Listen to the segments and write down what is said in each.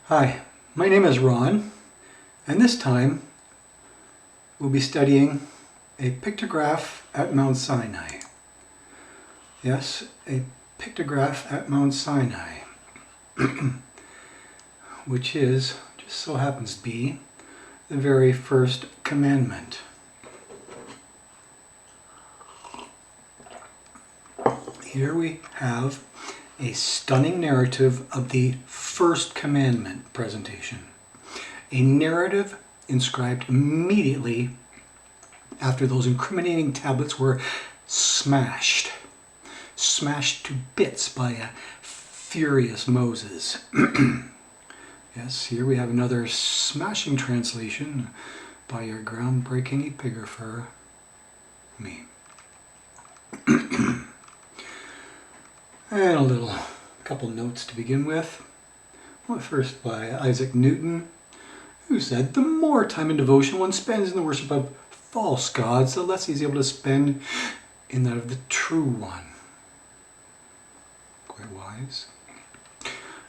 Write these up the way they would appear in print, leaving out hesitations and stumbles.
Hi, my name is Ron, and this time we'll be studying a pictograph at Mount Sinai. Yes, a pictograph at Mount Sinai, which is, just so happens to be, the very first commandment. Here we have a stunning narrative of the First Commandment presentation. A narrative inscribed immediately after those incriminating tablets were smashed to bits by a furious Moses. Yes, here we have another smashing translation by your groundbreaking epigrapher, me. And a couple notes to begin with. Well, first by Isaac Newton, who said, "The more time and devotion one spends in the worship of false gods, the less he's able to spend in that of the true one." Quite wise.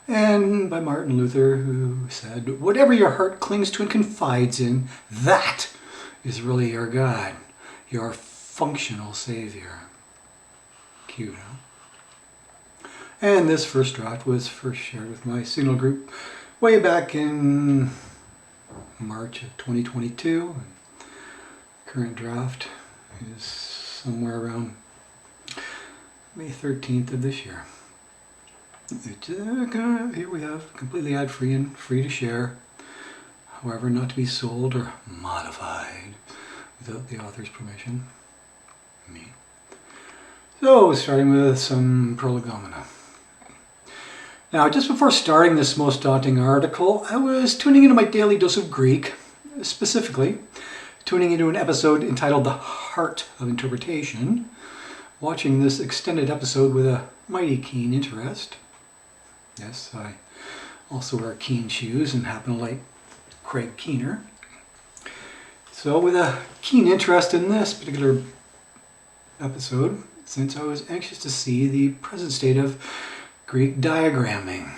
And by Martin Luther, who said, "Whatever your heart clings to and confides in, that is really your God, your functional Savior." Cute, huh? And this first draft was first shared with my Signal group way back in March of 2022. Current draft is somewhere around May 13th of this year. Here we have completely ad-free and free to share, however not to be sold or modified without the author's permission. Me. So, starting with some prolegomena. Now, just before starting this most daunting article, I was tuning into my daily dose of Greek, specifically tuning into an episode entitled The Heart of Interpretation, watching this extended episode with a mighty keen interest. Yes, I also wear keen shoes and happen to like Craig Keener. So with a keen interest in this particular episode, since I was anxious to see the present state of Greek diagramming,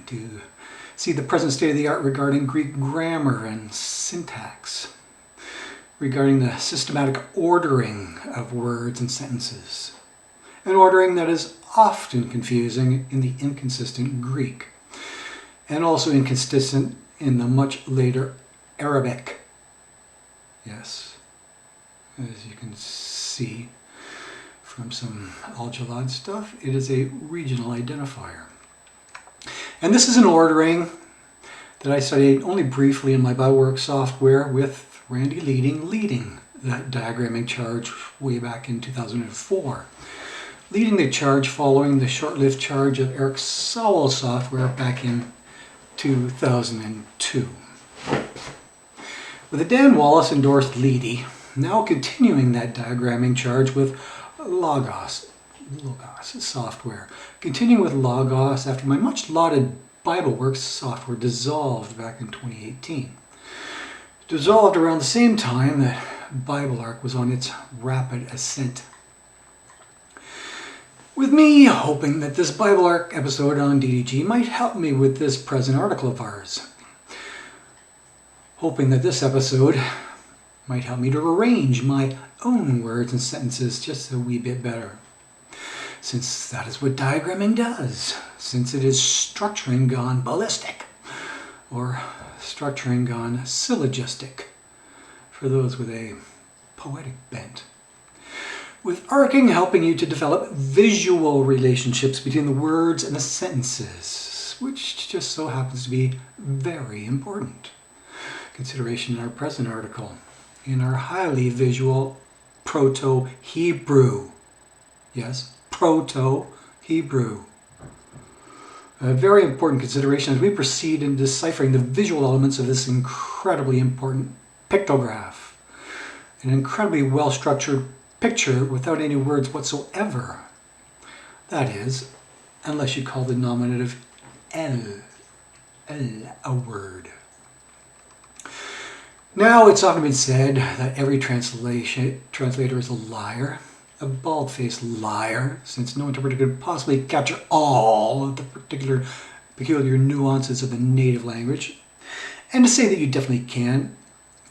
to see the present state of the art regarding Greek grammar and syntax, regarding the systematic ordering of words and sentences, an ordering that is often confusing in the inconsistent Greek, and also inconsistent in the much later Arabic. Yes, as you can see from some Al-Jalad stuff, it is a regional identifier. And this is an ordering that I studied only briefly in my BioWorks software with Randy leading that diagramming charge way back in 2004. Leading the charge following the short-lived charge of Eric Sowell's software back in 2002. With a Dan Wallace endorsed Leedy, now continuing that diagramming charge with Logos software. Continuing with Logos after my much lauded BibleWorks software dissolved back in 2018. Dissolved around the same time that BibleArc was on its rapid ascent. With me hoping that this BibleArc episode on DDG might help me with this present article of ours. Hoping that this episode might help me to arrange my own words and sentences just a wee bit better. Since that is what diagramming does, since it is structuring gone ballistic, or structuring gone syllogistic, for those with a poetic bent. With arcing helping you to develop visual relationships between the words and the sentences, which just so happens to be very important. Consideration in our present article, in our highly visual Proto-Hebrew. Yes, Proto-Hebrew. A very important consideration as we proceed in deciphering the visual elements of this incredibly important pictograph. An incredibly well-structured picture without any words whatsoever. That is, unless you call the nominative el a word. Now, it's often been said that every translator is a liar, a bald-faced liar, since no interpreter could possibly capture all of the particular peculiar nuances of the native language. And to say that you definitely can't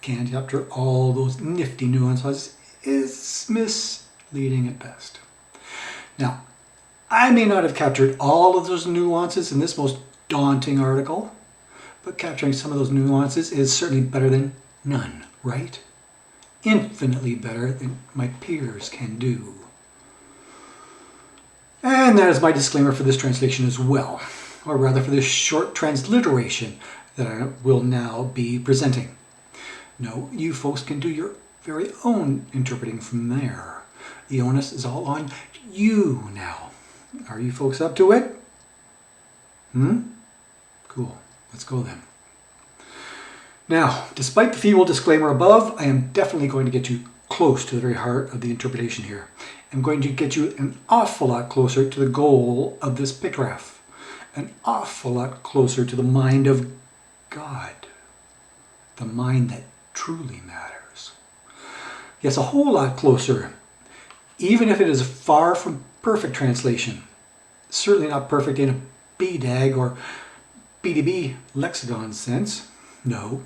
capture all those nifty nuances is misleading at best. Now, I may not have captured all of those nuances in this most daunting article, but capturing some of those nuances is certainly better than none, right? Infinitely better than my peers can do. And that is my disclaimer for this translation as well, or rather for this short transliteration that I will now be presenting. No, you folks can do your very own interpreting from there. The onus is all on you now. Are you folks up to it? Cool. Let's go then. Now, despite the feeble disclaimer above, I am definitely going to get you close to the very heart of the interpretation here. I'm going to get you an awful lot closer to the goal of this pictograph. An awful lot closer to the mind of God. The mind that truly matters. Yes, a whole lot closer. Even if it is far from perfect translation. Certainly not perfect in a BDAG or BDB lexicon sense. No,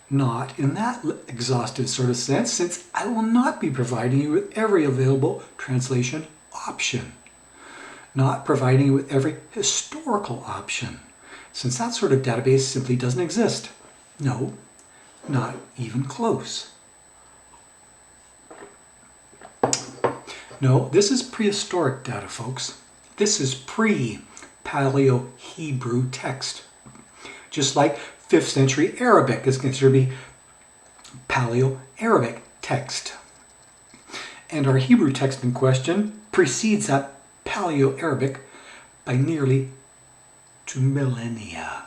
not in that exhaustive sort of sense, since I will not be providing you with every available translation option. Not providing you with every historical option, since that sort of database simply doesn't exist. No, not even close. No, this is prehistoric data, folks. This is pre-Paleo-Hebrew text. Just like 5th century Arabic is considered to be Paleo-Arabic text. And our Hebrew text in question precedes that Paleo-Arabic by nearly 2 millennia.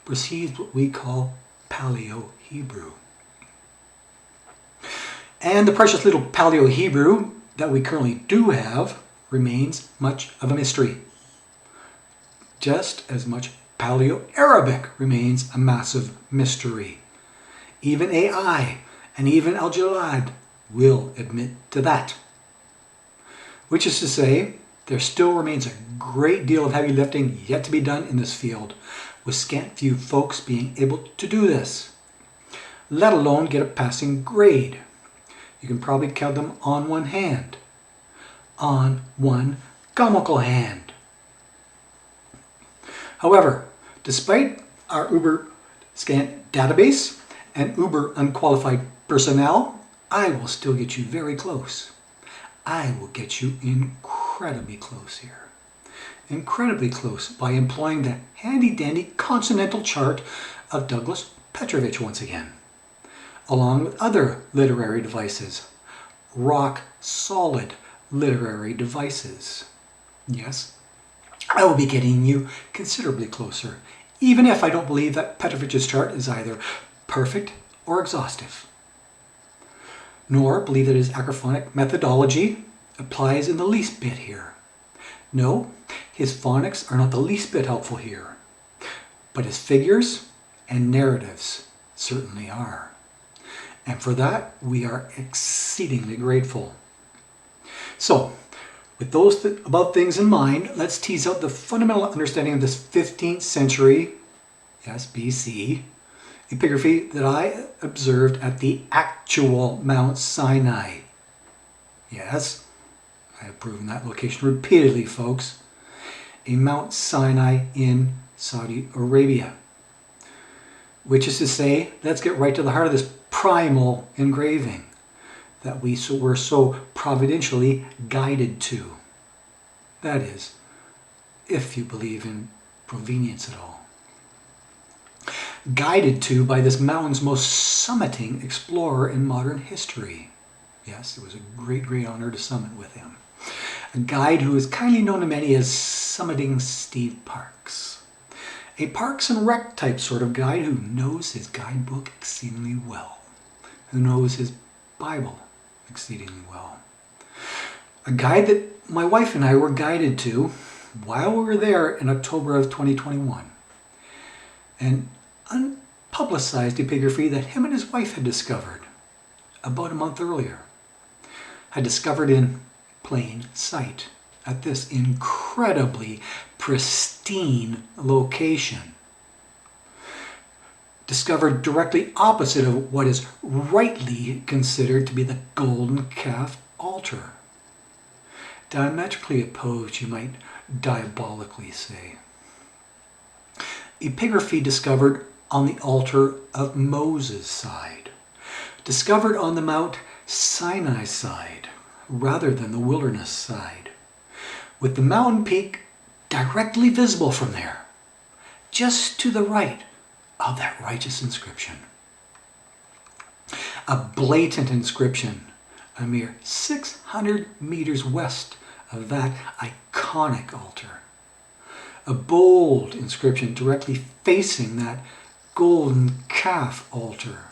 Precedes what we call Paleo-Hebrew. And the precious little Paleo-Hebrew that we currently do have remains much of a mystery. Just as much Paleo-Arabic remains a massive mystery. Even AI and even Al-Jalad will admit to that. Which is to say, there still remains a great deal of heavy lifting yet to be done in this field, with scant few folks being able to do this, let alone get a passing grade. You can probably count them on one hand. On one comical hand. However, despite our uber scant database and uber unqualified personnel, I will still get you very close. I will get you incredibly close here. Incredibly close by employing the handy-dandy consonantal chart of Douglas Petrovich once again, along with other literary devices, rock-solid literary devices. Yes, I will be getting you considerably closer, even if I don't believe that Petrovich's chart is either perfect or exhaustive. Nor believe that his acrophonic methodology applies in the least bit here. No, his phonics are not the least bit helpful here, but his figures and narratives certainly are. And for that, we are exceedingly grateful. So, with those above things in mind, let's tease out the fundamental understanding of this 15th century, yes, BC, epigraphy that I observed at the actual Mount Sinai. Yes, I have proven that location repeatedly, folks. A Mount Sinai in Saudi Arabia. Which is to say, let's get right to the heart of this primal engraving that we were so providentially guided to. That is, if you believe in provenience at all. Guided to by this mountain's most summiting explorer in modern history. Yes, it was a great, great honor to summit with him. A guide who is kindly known to many as Summiting Steve Parks. A Parks and Rec type sort of guide who knows his guidebook exceedingly well. Who knows his Bible exceedingly well. A guide that my wife and I were guided to while we were there in October of 2021. An unpublicized epigraphy that him and his wife had discovered about a month earlier. Had discovered in plain sight, at this incredibly pristine location, discovered directly opposite of what is rightly considered to be the golden calf altar. Diametrically opposed, you might diabolically say. Epigraphy discovered on the altar of Moses' side, discovered on the Mount Sinai side rather than the wilderness side, with the mountain peak directly visible from there, just to the right of that righteous inscription. A blatant inscription, a mere 600 meters west of that iconic altar. A bold inscription directly facing that golden calf altar,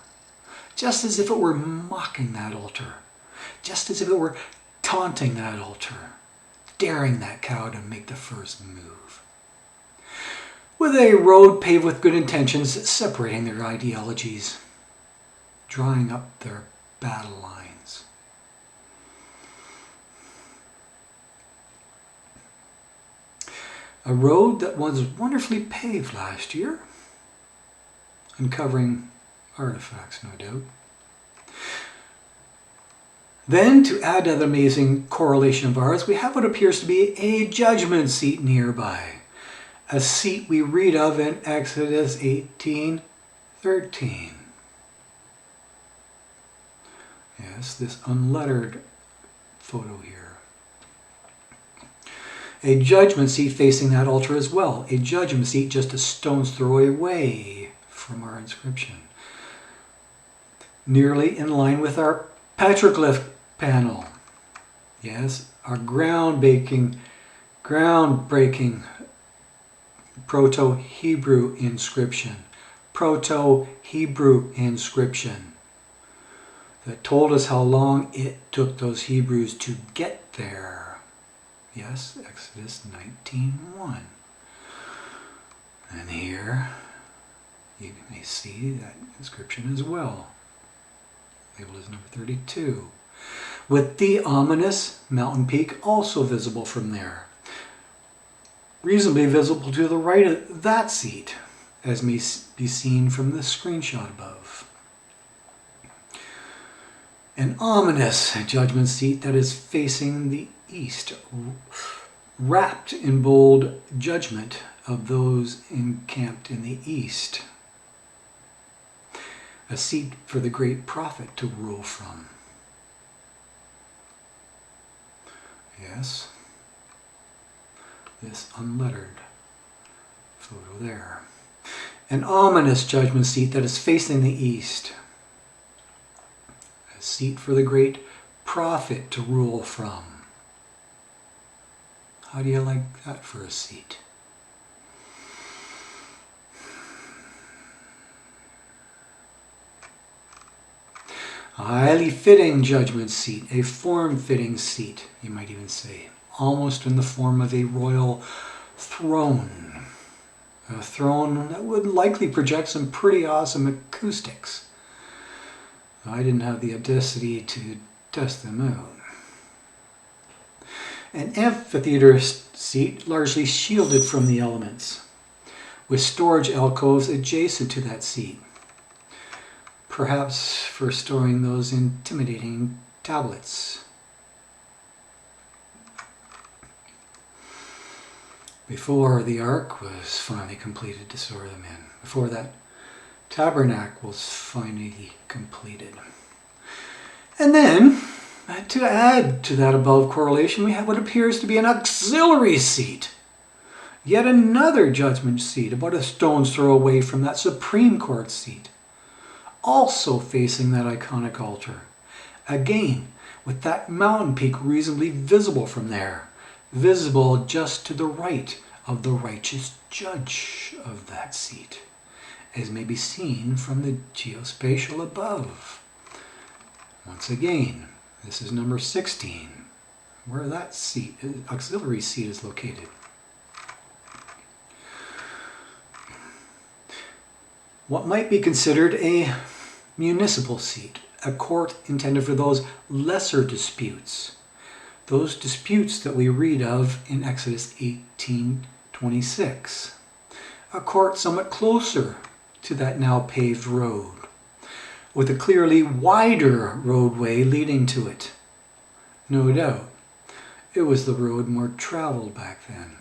just as if it were mocking that altar, just as if it were taunting that altar, daring that cow to make the first move. With a road paved with good intentions, separating their ideologies, drawing up their battle lines. A road that was wonderfully paved last year, uncovering artifacts, no doubt. Then, to add to the amazing correlation of ours, we have what appears to be a judgment seat nearby. A seat we read of in Exodus 18:13. Yes, this unlettered photo here. A judgment seat facing that altar as well. A judgment seat just a stone's throw away from our inscription. Nearly in line with our petroglyph panel. Yes, our groundbreaking Proto-Hebrew inscription. Proto-Hebrew inscription that told us how long it took those Hebrews to get there. Yes, Exodus 19:1. And here you may see that inscription as well. Labeled as number 32. With the ominous mountain peak also visible from there. Reasonably visible to the right of that seat, as may be seen from the screenshot above. An ominous judgment seat that is facing the east, wrapped in bold judgment of those encamped in the east. A seat for the great prophet to rule from. Yes, this unlettered photo there. An ominous judgment seat that is facing the east. A seat for the great prophet to rule from. How do you like that for a seat? A highly fitting judgment seat, a form-fitting seat, you might even say, almost in the form of a royal throne. A throne that would likely project some pretty awesome acoustics. I didn't have the audacity to test them out. An amphitheater seat largely shielded from the elements, with storage alcoves adjacent to that seat. Perhaps for storing those intimidating tablets. Before the ark was finally completed to store them in. Before that tabernacle was finally completed. And then, to add to that above correlation, we have what appears to be an auxiliary seat. Yet another judgment seat, about a stone's throw away from that Supreme Court seat. Also facing that iconic altar. Again, with that mountain peak reasonably visible from there. Visible just to the right of the righteous judge of that seat, as may be seen from the geospatial above. Once again, this is number 16, where that seat, auxiliary seat, is located. What might be considered a municipal seat, a court intended for those lesser disputes, those disputes that we read of in Exodus 18:26. A court somewhat closer to that now paved road, with a clearly wider roadway leading to it. No doubt, it was the road more traveled back then.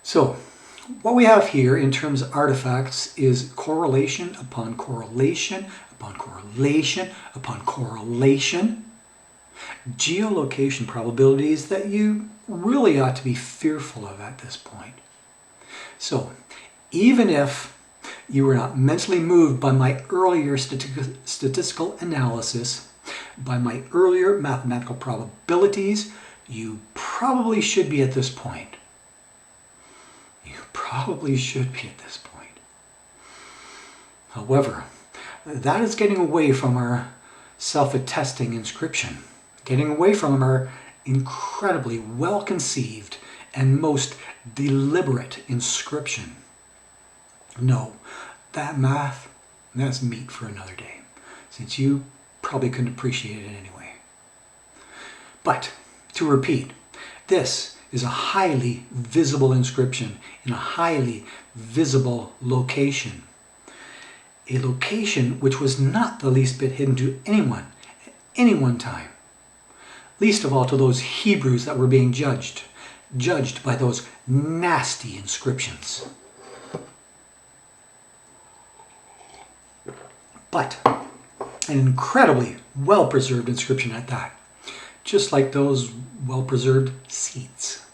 So, what we have here in terms of artifacts is correlation upon correlation upon correlation upon correlation. Geolocation probabilities that you really ought to be fearful of at this point. So, even if you were not mentally moved by my earlier statistical analysis, by my earlier mathematical probabilities, you probably should be at this point. Probably should be at this point. However, that is getting away from our self-attesting inscription, getting away from our incredibly well-conceived and most deliberate inscription. No, that math, that's meat for another day, since you probably couldn't appreciate it anyway. But, to repeat, this is a highly visible inscription in a highly visible location. A location which was not the least bit hidden to anyone at any one time. Least of all to those Hebrews that were being judged by those nasty inscriptions. But an incredibly well-preserved inscription at that. Just like those well-preserved seats.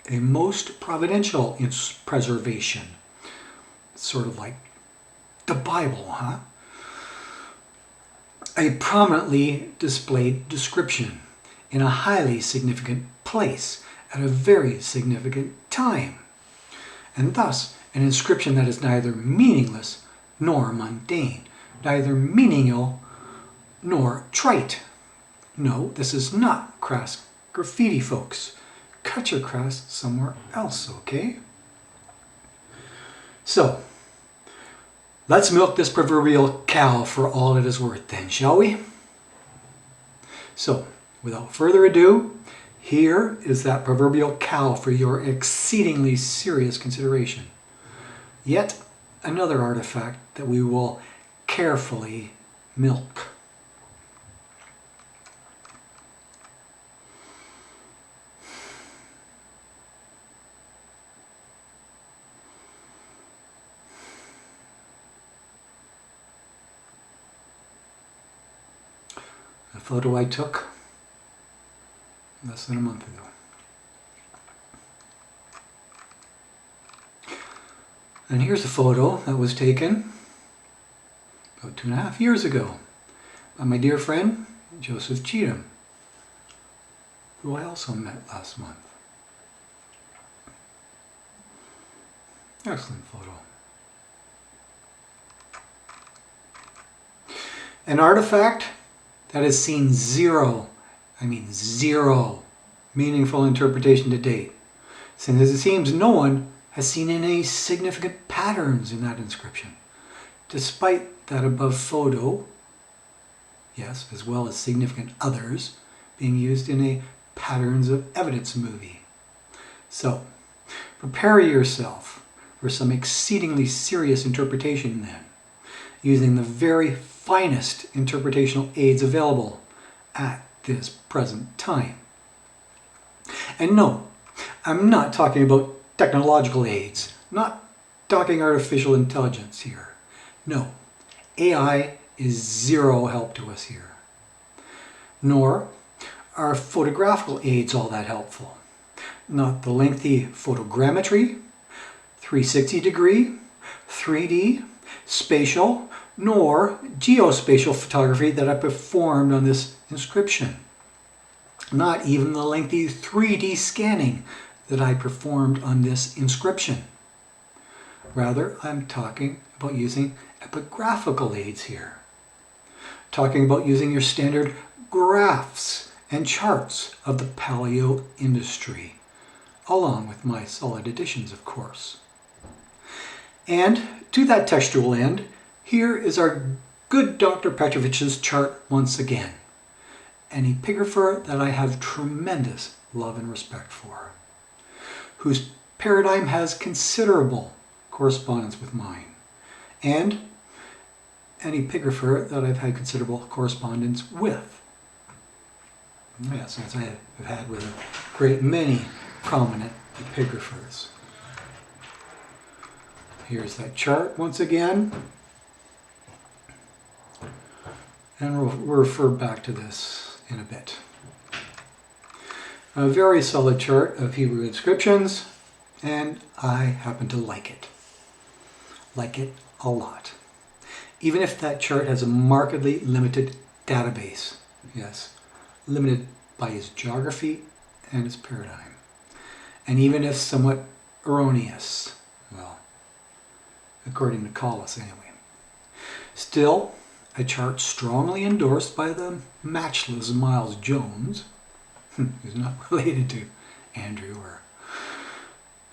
A most providential preservation. Sort of like the Bible, huh? A prominently displayed description in a highly significant place at a very significant time. And thus, an inscription that is neither meaningless nor mundane, neither menial nor trite. No, this is not crass graffiti, folks. Cut your crass somewhere else, okay? So, let's milk this proverbial cow for all it is worth then, shall we? So, without further ado, here is that proverbial cow for your exceedingly serious consideration. Yet another artifact that we will carefully milk. A photo I took less than a month ago. And here's a photo that was taken about 2.5 years ago by my dear friend Joseph Cheatham, who I also met last month. Excellent photo. An artifact that has seen zero meaningful interpretation to date, since it seems no one has seen any significant patterns in that inscription, despite that above photo, yes, as well as significant others, being used in a patterns of evidence movie. So, prepare yourself for some exceedingly serious interpretation then, using the very finest interpretational aids available at this present time. And no, I'm not talking about technological aids, not talking artificial intelligence here. No, AI is zero help to us here. Nor are photographical aids all that helpful. Not the lengthy photogrammetry, 360 degree, 3D, spatial, nor geospatial photography that I performed on this inscription. Not even the lengthy 3D scanning that I performed on this inscription. Rather, I'm talking about using epigraphical aids here. Talking about using your standard graphs and charts of the paleo industry, along with my solid additions, of course. And to that textual end, here is our good Dr. Petrovich's chart once again. An epigrapher that I have tremendous love and respect for, whose paradigm has considerable correspondence with mine, and an epigrapher that I've had considerable correspondence with. Yes, as I have had with a great many prominent epigraphers. Here's that chart once again. And we'll refer back to this in a bit. A very solid chart of Hebrew inscriptions, and I happen to like it. Like it a lot. Even if that chart has a markedly limited database. Yes, limited by its geography and its paradigm. And even if somewhat erroneous, well, according to Collis anyway. Still, a chart strongly endorsed by the matchless Miles Jones, who's not related to Andrew or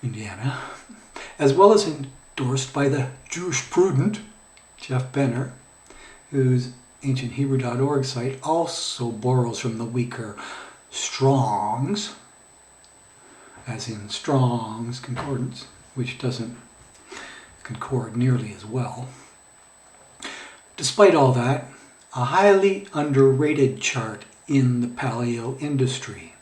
Indiana, as well as endorsed by the Jewish prudent Jeff Benner, whose ancienthebrew.org site also borrows from the weaker Strong's, as in Strong's Concordance, which doesn't concord nearly as well. Despite all that, a highly underrated chart in the paleo industry,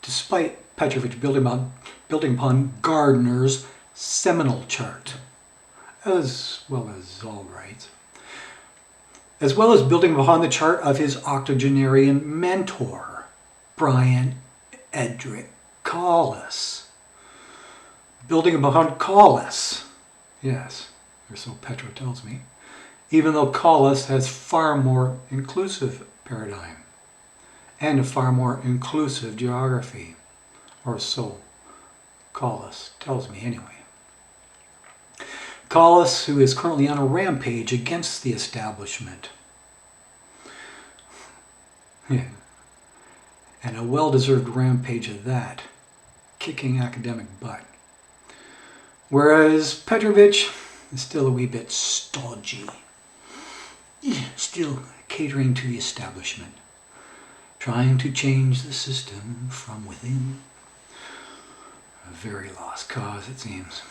despite Petrovich building upon Gardner's seminal chart, as well as Albright's, as well as building upon the chart of his octogenarian mentor, Brian Edric Collis. Building upon Collis, yes, or so Petro tells me, even though Collis has far more inclusive paradigm and a far more inclusive geography, or so Collis tells me anyway. Collis, who is currently on a rampage against the establishment. Yeah. And a well-deserved rampage of that, kicking academic butt. Whereas Petrovich is still a wee bit stodgy. Still catering to the establishment, trying to change the system from within. A very lost cause, it seems.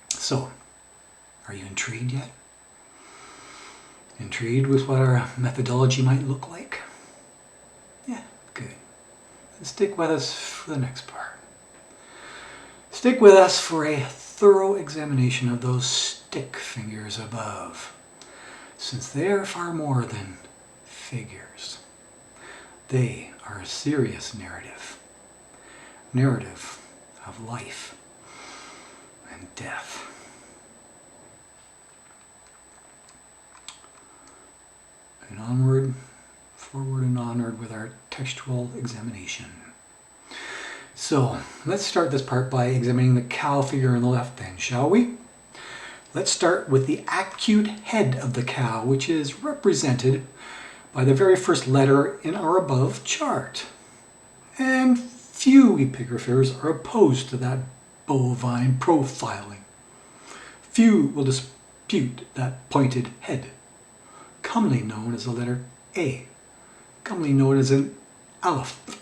So, are you intrigued yet? Intrigued with what our methodology might look like? Yeah, good. Then stick with us for the next part. Stick with us for a thorough examination of those stick figures above, since they are far more than figures. They are a serious narrative of life and death. And onward, forward and onward with our textual examination. So, let's start this part by examining the cow figure on the left then, shall we? Let's start with the acute head of the cow, which is represented by the very first letter in our above chart. And few epigraphers are opposed to that bovine profiling. Few will dispute that pointed head, commonly known as the letter A, commonly known as an aleph.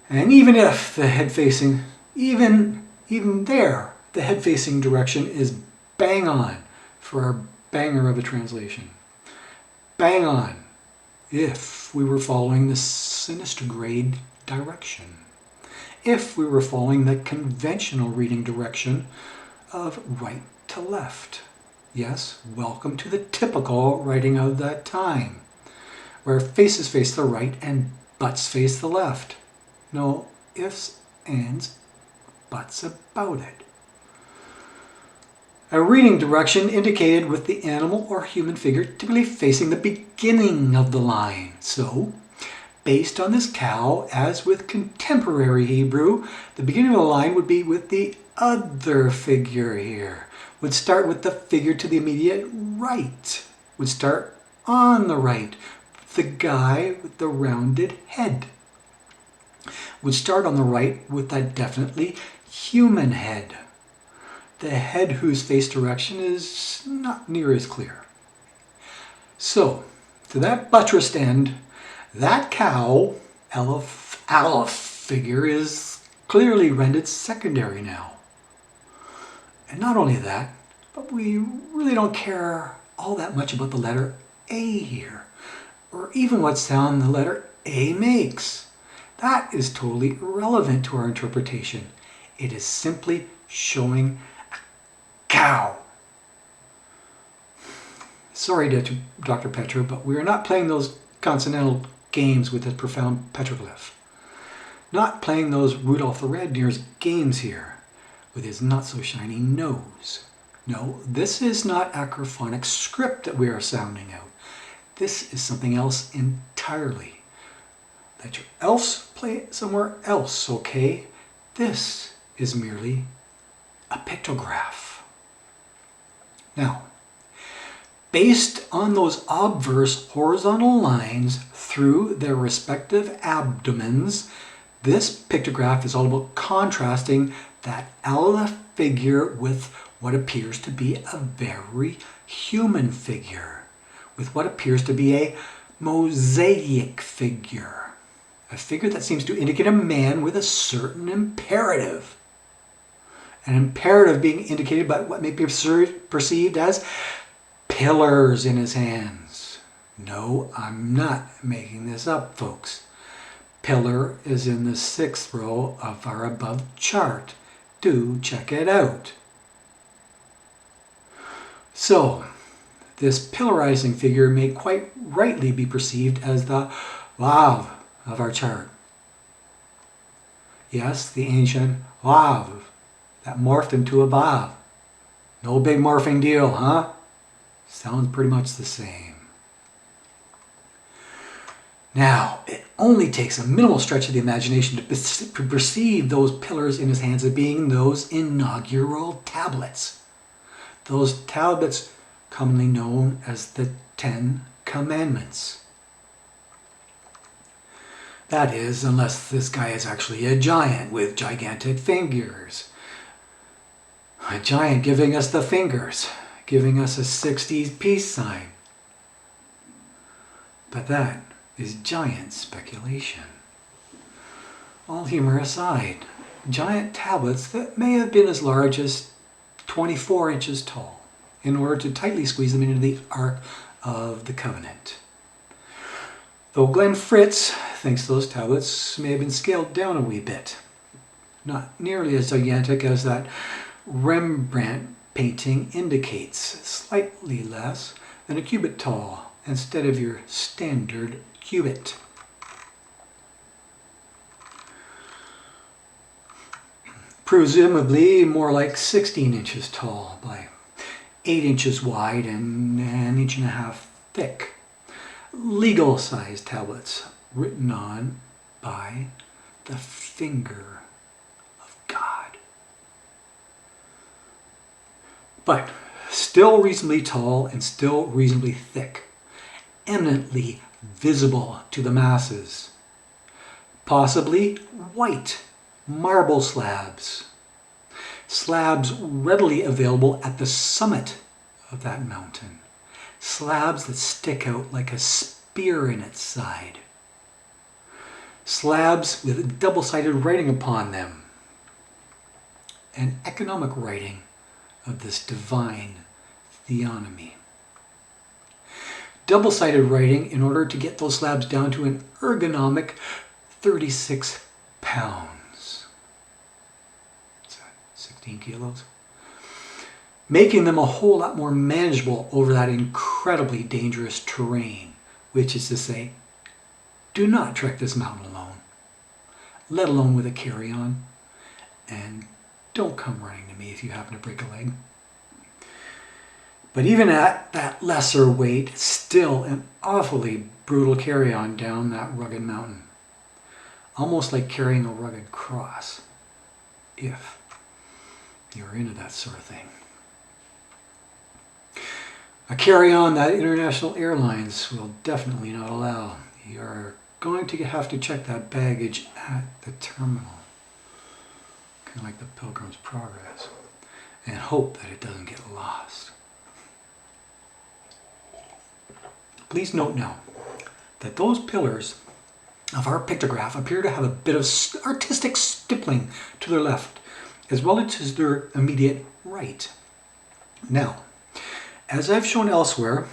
And even if the head facing, even there, the head facing direction is bang on for our banger of a translation. Bang on if we were following the sinistergrade direction. If we were following the conventional reading direction of right to left. Yes, welcome to the typical writing of that time, where faces face the right and butts face the left. No ifs, ands, buts about it. A reading direction indicated with the animal or human figure typically facing the beginning of the line. So, based on this cow, as with contemporary Hebrew, the beginning of the line would be with the other figure here. Would start with the figure to the immediate right. Would start on the right. The guy with the rounded head. Would start on the right with that definitely human head. the head whose face direction is not near as clear. So, to that buttressed end, that cow, aleph figure is clearly rendered secondary now. And not only that, but we really don't care all that much about the letter A here, or even what sound the letter A makes. That is totally irrelevant to our interpretation. It is simply showing a cow. Sorry, Dr. Petra, but we are not playing those consonantal games with this profound petroglyph. Not playing those Rudolph the Red-Nosed games here with his not-so-shiny nose. No, this is not acrophonic script that we are sounding out. This is something else entirely. Let your elves play it somewhere else, okay? This is merely a pictograph. Now, based on those obverse horizontal lines through their respective abdomens, this pictograph is all about contrasting that aleph figure with what appears to be a very human figure, with what appears to be a mosaic figure, a figure that seems to indicate a man with a certain imperative. An imperative being indicated by what may be perceived as pillars in his hands. No, I'm not making this up, folks. Pillar is in the 6th row of our above chart. Do check it out. So, this pillarizing figure may quite rightly be perceived as the Vav of our chart. Yes, the ancient Vav that morphed into a Vav. No big morphing deal, huh? Sounds pretty much the same. Now, it only takes a minimal stretch of the imagination to perceive those pillars in his hands as being those inaugural tablets. Those tablets commonly known as the 10 Commandments. That is, unless this guy is actually a giant with gigantic fingers. A giant giving us the fingers, giving us a 60s peace sign. But that is giant speculation. All humor aside, giant tablets that may have been as large as 24 inches tall in order to tightly squeeze them into the Ark of the Covenant. Though Glenn Fritz thinks those tablets may have been scaled down a wee bit. Not nearly as gigantic as that Rembrandt painting indicates, slightly less than a cubit tall instead of your standard cubit. Presumably more like 16 inches tall by 8 inches wide and an inch and a half thick. Legal sized tablets written on by the finger of God. But still reasonably tall and still reasonably thick. Eminently visible to the masses. Possibly white marble slabs. Slabs readily available at the summit of that mountain. Slabs that stick out like a spear in its side. Slabs with double-sided writing upon them. An economic writing of this divine theonomy. Double-sided writing in order to get those slabs down to an ergonomic 36 pounds. What's that, 16 kilos? Making them a whole lot more manageable over that incredibly dangerous terrain, which is to say, do not trek this mountain alone, let alone with a carry-on, and don't come running to me if you happen to break a leg. But even at that lesser weight, still an awfully brutal carry-on down that rugged mountain. Almost like carrying a rugged cross, if you're into that sort of thing. A carry-on that international airlines will definitely not allow. You're going to have to check that baggage at the terminal. Kind of like the Pilgrim's Progress. and hope that it doesn't get lost. Please note now that those pillars of our pictograph appear to have a bit of artistic stippling to their left, as well as their immediate right. Now, as I've shown elsewhere,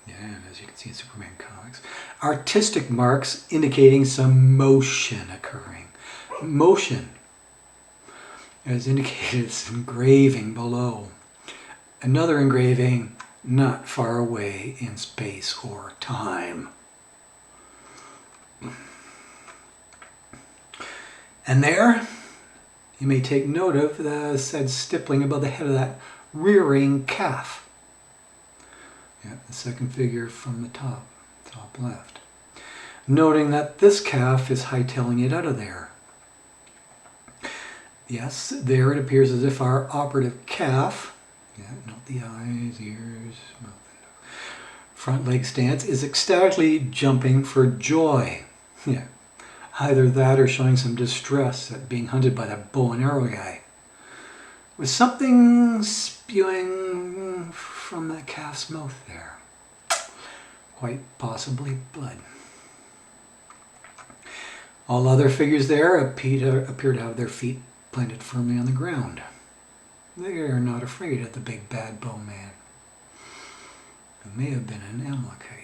and as you can see in Superman comics, artistic marks indicating some motion occurring. Motion, as indicated, this engraving below. Another engraving not far away in space or time. And there, you may take note of the said stippling above the head of that rearing calf. Yeah, the second figure from the top left. Noting that this calf is hightailing it out of there. Yes, there it appears as if our operative calf, not the eyes, ears, mouth, front leg stance, is ecstatically jumping for joy. Yeah. Either that or showing some distress at being hunted by that bow and arrow guy. With something spewing from that calf's mouth there. Quite possibly blood. All other figures there appear to have their feet planted firmly on the ground. They are not afraid of the big bad bowman, who may have been an Amalekite.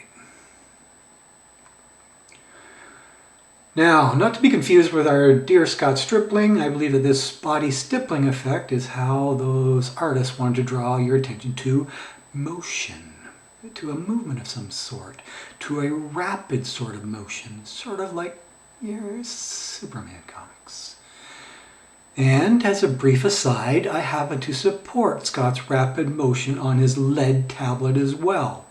Now, not to be confused with our dear Scott Stripling, I believe that this body stippling effect is how those artists wanted to draw your attention to motion, to a movement of some sort, to a rapid sort of motion, sort of like your Superman comics. And as a brief aside, I happen to support Scott's rapid motion on his lead tablet as well.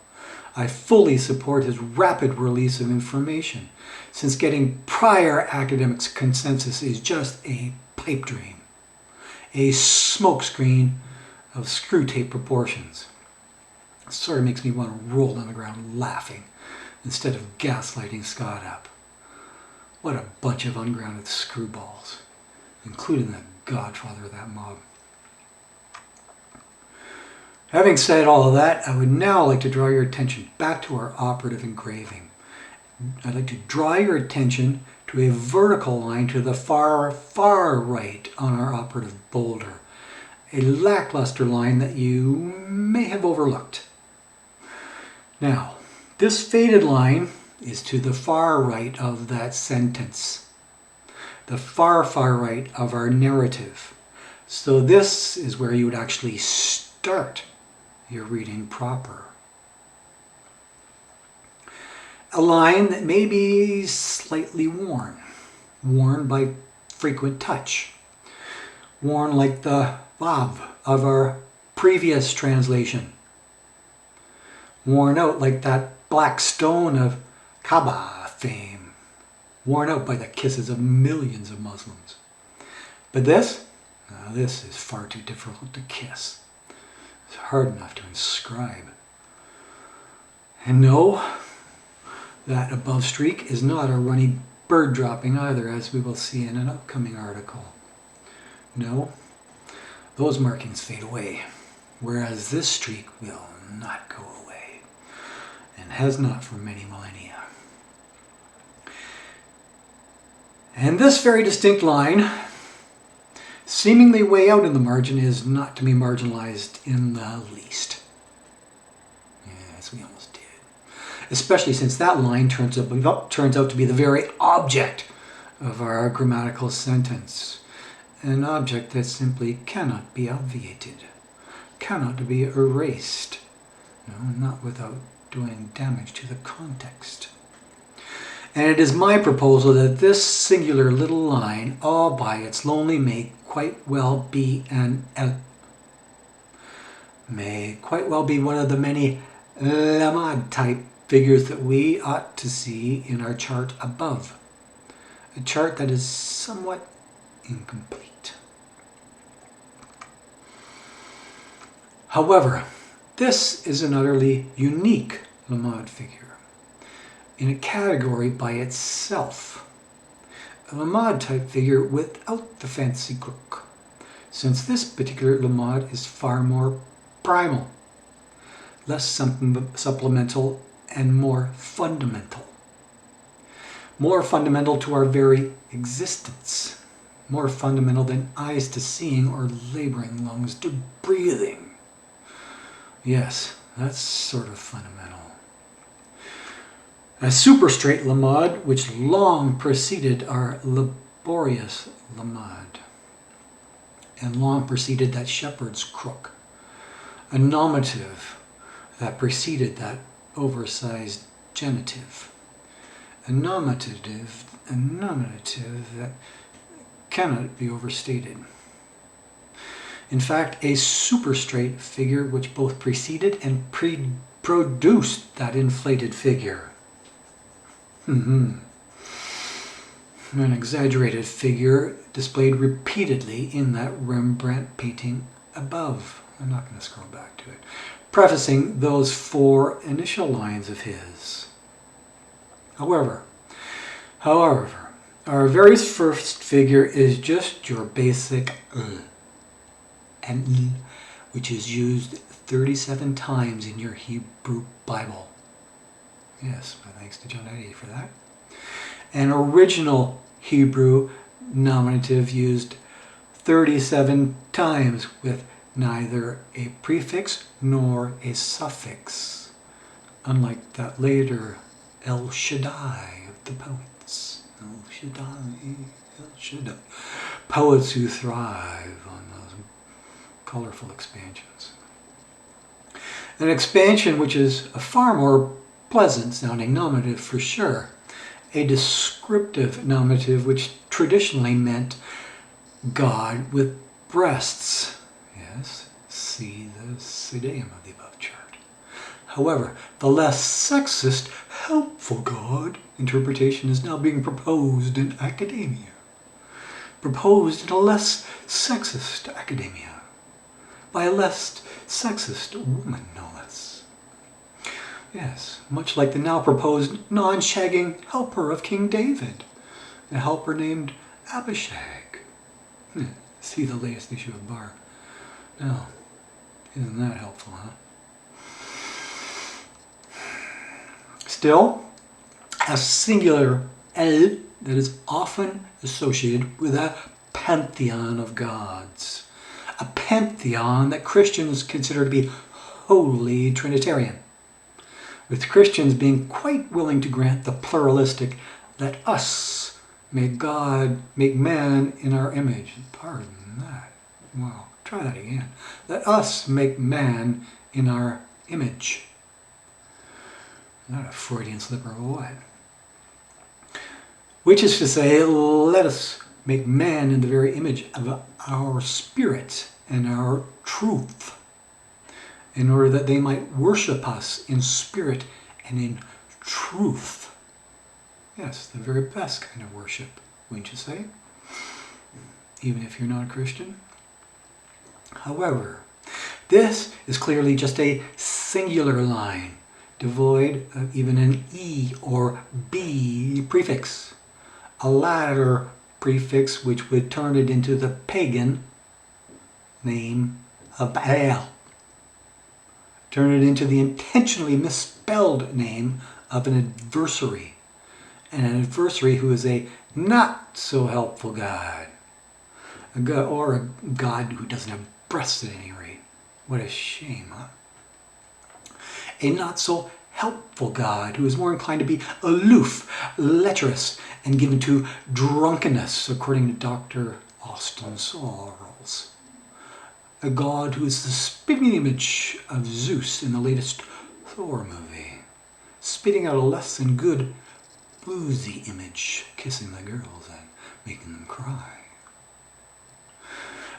I fully support his rapid release of information, since getting prior academic consensus is just a pipe dream, a smokescreen of screw tape proportions. It sort of makes me want to roll on the ground laughing instead of gaslighting Scott up. What a bunch of ungrounded screwballs, including the godfather of that mob. Having said all of that, I would now like to draw your attention back to our operative engraving. I'd like to draw your attention to a vertical line to the far right on our operative boulder. A lackluster line that you may have overlooked. Now, this faded line is to the far right of that sentence. The far right of our narrative. So this is where you would actually start your reading proper. A line that may be slightly worn by frequent touch, worn like the vav of our previous translation, worn out like that black stone of Kaaba fame, worn out by the kisses of millions of Muslims. But this is far too difficult to kiss. It's hard enough to inscribe. And no, that above streak is not a runny bird dropping either, as we will see in an upcoming article. No, those markings fade away, whereas this streak will not go away, and has not for many millennia. And this very distinct line, seemingly way out in the margin, is not to be marginalized in the least. Yes, we almost did. Especially since that line turns out to be the very object of our grammatical sentence. An object that simply cannot be obviated, cannot be erased, not without doing damage to the context. And it is my proposal that this singular little line, all by its lonely, may quite well be one of the many lamad type figures that we ought to see in our chart above. A chart that is somewhat incomplete. However, this is an utterly unique lamad figure, in a category by itself. A lamad type figure without the fancy crook, since this particular lamad is far more primal, less supplemental, and more fundamental. More fundamental to our very existence. More fundamental than eyes to seeing or laboring lungs to breathing. Yes, that's sort of fundamental. A super straight lamad, which long preceded our laborious lamad, and long preceded that shepherd's crook. A nominative that preceded that oversized genitive. A nominative that cannot be overstated. In fact, a super straight figure which both preceded and produced that inflated figure. An exaggerated figure displayed repeatedly in that Rembrandt painting above. I'm not going to scroll back to it. Prefacing those 4 initial lines of his. However, our very first figure is just your basic and which is used 37 times in your Hebrew Bible. Yes, my thanks to John Eddy for that. An original Hebrew nominative used 37 times with neither a prefix nor a suffix, unlike that later El Shaddai of the poets. El Shaddai. Poets who thrive on those colorful expansions. An expansion which is a far more pleasant sounding nominative for sure. A descriptive nominative which traditionally meant God with breasts. Yes, see the Sideum of the above chart. However, the less sexist, helpful God interpretation is now being proposed in academia. Proposed in a less sexist academia. By a less sexist woman, no less. Yes, much like the now proposed non-shagging helper of King David, a helper named Abishag. See the latest issue of Bar. Now, isn't that helpful, huh? Still, a singular El that is often associated with a pantheon of gods. A pantheon that Christians consider to be wholly Trinitarian, with Christians being quite willing to grant the pluralistic, let us make God, make man in our image. Pardon that. Well, try that again. Let us make man in our image. Not a Freudian slipper or what? Which is to say, let us make man in the very image of our spirit and our truth, in order that they might worship us in spirit and in truth. Yes, the very best kind of worship, wouldn't you say? Even if you're not a Christian. However, this is clearly just a singular line, devoid of even an E or B prefix. A latter prefix which would turn it into the pagan name of Baal. Turn it into the intentionally misspelled name of an adversary. And an adversary who is a not so helpful God. A God who doesn't have breasts at any rate. What a shame, huh? A not so helpful God who is more inclined to be aloof, lecherous, and given to drunkenness, according to Dr. Austin Sorrells. A God who is the spitting image of Zeus in the latest Thor movie, spitting out a less than good boozy image, kissing the girls and making them cry.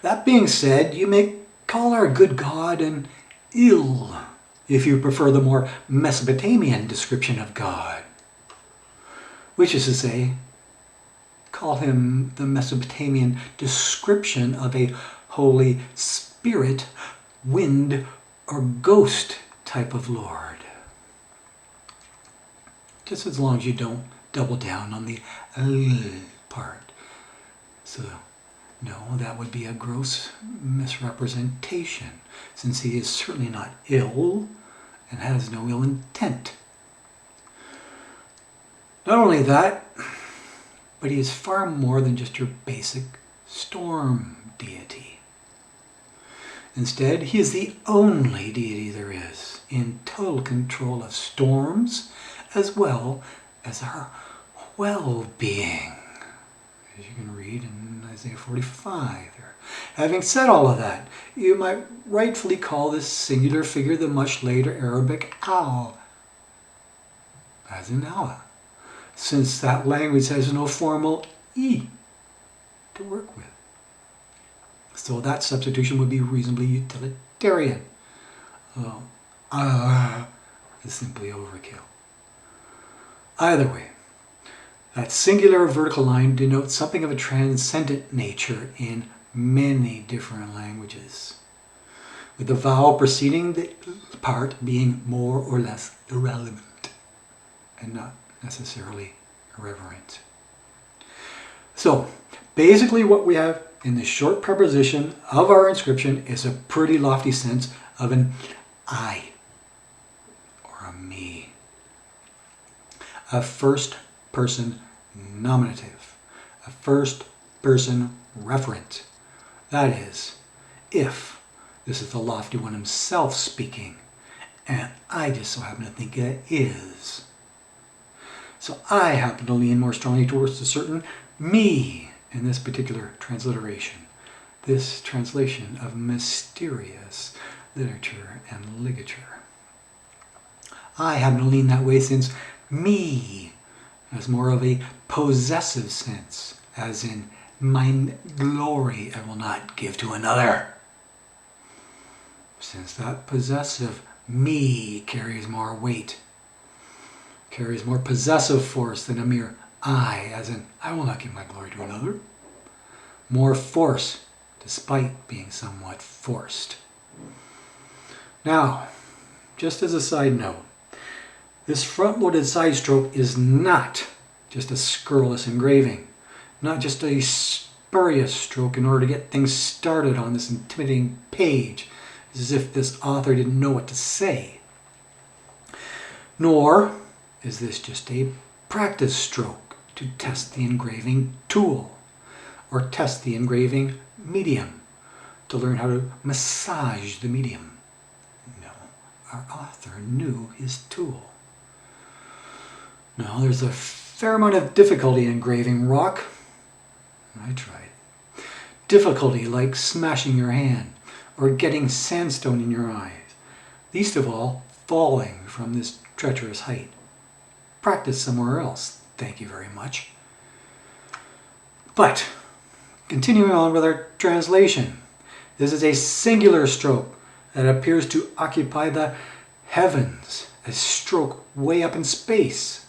That being said, you may call our good God an ill, if you prefer the more Mesopotamian description of God, which is to say, call him the Mesopotamian description of a Holy Spirit, wind, or ghost type of Lord. Just as long as you don't double down on the part. So No, that would be a gross misrepresentation, since he is certainly not ill and has no ill intent. Not only that, but he is far more than just your basic storm deity. Instead, he is the only deity there is, in total control of storms as well as our well-being, as you can read in Isaiah 45 there. Having said all of that, you might rightfully call this singular figure the much later Arabic al, as in Allah, since that language has no formal E to work with. So that substitution would be reasonably utilitarian. Is simply overkill. Either way, that singular vertical line denotes something of a transcendent nature in many different languages, with the vowel preceding the part being more or less irrelevant and not necessarily irreverent. So, basically what we have in the short preposition of our inscription is a pretty lofty sense of an I, or a me. A first-person nominative, a first-person referent. That is, if this is the lofty one himself speaking, and I just so happen to think it is. So I happen to lean more strongly towards a certain me in this particular transliteration, this translation of mysterious literature and ligature. I happen to lean that way since me has more of a possessive sense, as in mine glory I will not give to another. Since that possessive me carries more weight, carries more possessive force than a mere I, as in I will not give my glory to another. More force, despite being somewhat forced. Now, just as a side note, this front-loaded side stroke is not just a scurrilous engraving, not just a spurious stroke in order to get things started on this intimidating page, as if this author didn't know what to say. Nor is this just a practice stroke to test the engraving tool or test the engraving medium, to learn how to massage the medium. No, our author knew his tool. Now, there's a fair amount of difficulty in engraving rock. I tried. Difficulty like smashing your hand or getting sandstone in your eyes. Least of all, falling from this treacherous height. Practice somewhere else, thank you very much. But, continuing on with our translation, this is a singular stroke that appears to occupy the heavens, a stroke way up in space,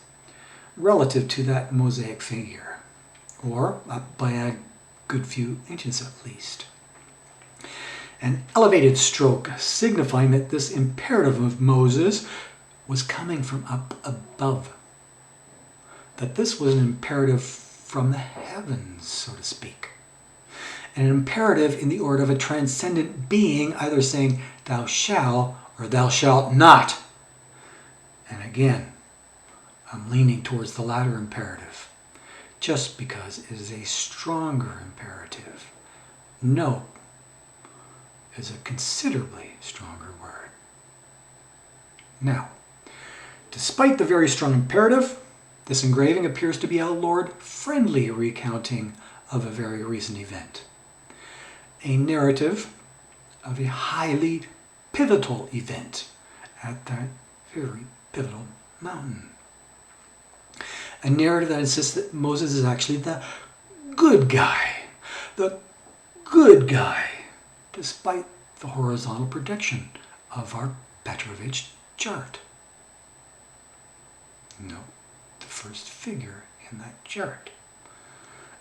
relative to that mosaic figure, or up by a good few inches at least. An elevated stroke signifying that this imperative of Moses was coming from up above, that this was an imperative from the heavens, so to speak. An imperative in the order of a transcendent being, either saying, thou shalt or thou shalt not. And again, I'm leaning towards the latter imperative, just because it is a stronger imperative. No is a considerably stronger word. Now, despite the very strong imperative, this engraving appears to be a Lord-friendly recounting of a very recent event. A narrative of a highly pivotal event at that very pivotal mountain. A narrative that insists that Moses is actually the good guy, despite the horizontal projection of our Petrovich chart. Note the first figure in that chart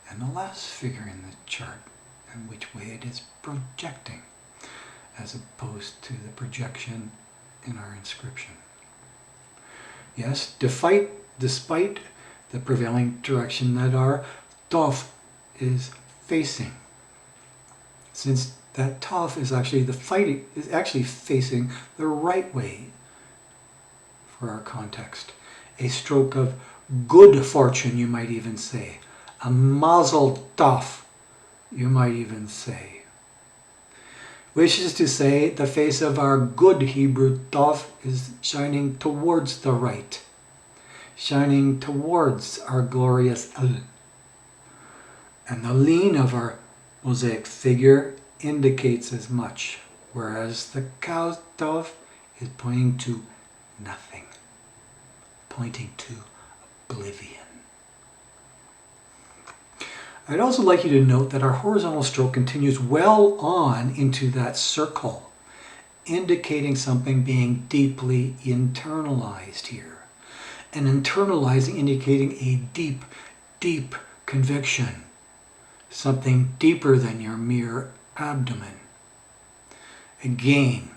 and the last figure in the chart and which way it is projecting, as opposed to the projection in our inscription. Yes, despite the prevailing direction that our Tov is facing. since that Tov is actually facing the right way for our context. A stroke of good fortune, you might even say. A mazel tov, you might even say. Which is to say, the face of our good Hebrew Tov is shining towards the right, shining towards our glorious El. And the lean of our mosaic figure indicates as much, whereas the cow Tov is pointing to nothing, pointing to oblivion. I'd also like you to note that our horizontal stroke continues well on into that circle, indicating something being deeply internalized here. And internalizing indicating a deep, deep conviction, something deeper than your mere abdomen. Again,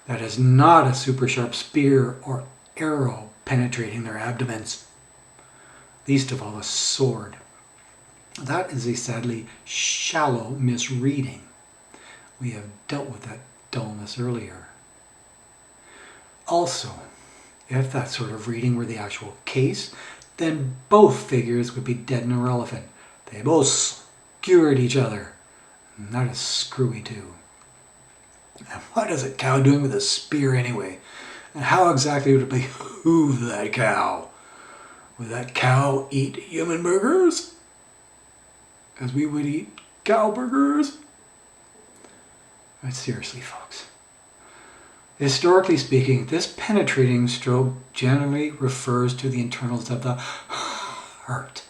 that is not a super sharp spear or arrow penetrating their abdomens, least of all a sword. That is a sadly shallow misreading. We have dealt with that dullness earlier. Also, if that sort of reading were the actual case, then both figures would be dead and irrelevant. They both skewered each other. And that is screwy too. And what is a cow doing with a spear anyway? And how exactly would it behoove that cow? Would that cow eat human burgers? As we would eat cow burgers? But seriously, folks. Historically speaking, this penetrating stroke generally refers to the internals of the heart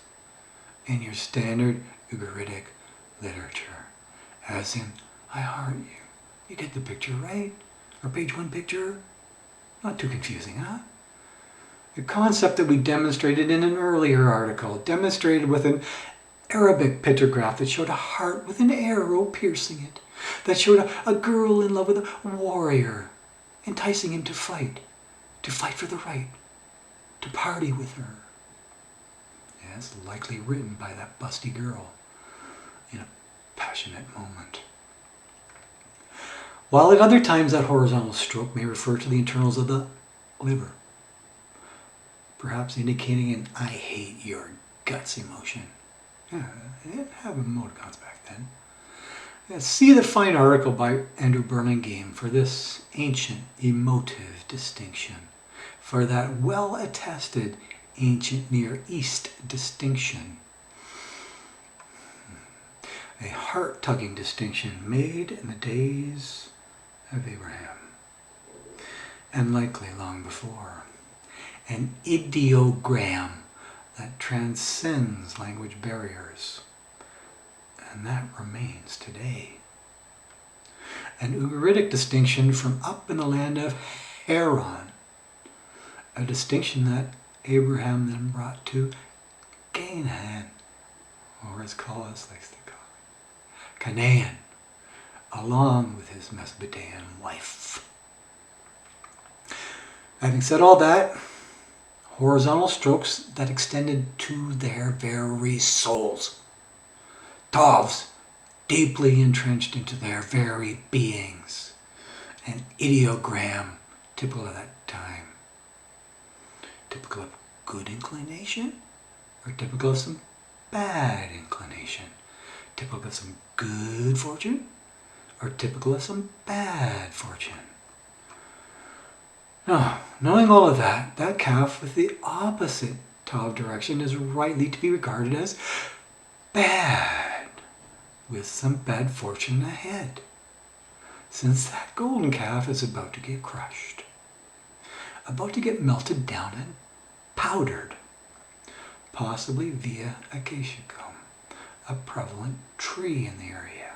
in your standard Ugaritic literature. As in, I heart you. You get the picture, right? Or page 1 picture? Not too confusing, huh? The concept that we demonstrated in an earlier article, demonstrated with an Arabic pictograph that showed a heart with an arrow piercing it, that showed a girl in love with a warrior, enticing him to fight for the right, to party with her. Yes, likely written by that busty girl in a passionate moment. While at other times that horizontal stroke may refer to the internals of the liver, perhaps indicating an I hate your guts emotion. Yeah, they didn't have emoticons back then. Yeah, see the fine article by Andrew Burlingame for this ancient emotive distinction, for that well-attested ancient Near East distinction. A heart-tugging distinction made in the days of Abraham, and likely long before. An ideogram that transcends language barriers, and that remains today. An Ugaritic distinction from up in the land of Haran, a distinction that Abraham then brought to Canaan, or as Collis likes to call it, Canaan, along with his Mesopotamian wife. Having said all that, horizontal strokes that extended to their very souls. Tovs deeply entrenched into their very beings. An ideogram typical of that time. Typical of good inclination? Or typical of some bad inclination? Typical of some good fortune? Or typical of some bad fortune? Now, knowing all of that, that calf with the opposite Tov direction is rightly to be regarded as bad, with some bad fortune ahead, since that golden calf is about to get crushed, about to get melted down and powdered, possibly via acacia gum, a prevalent tree in the area.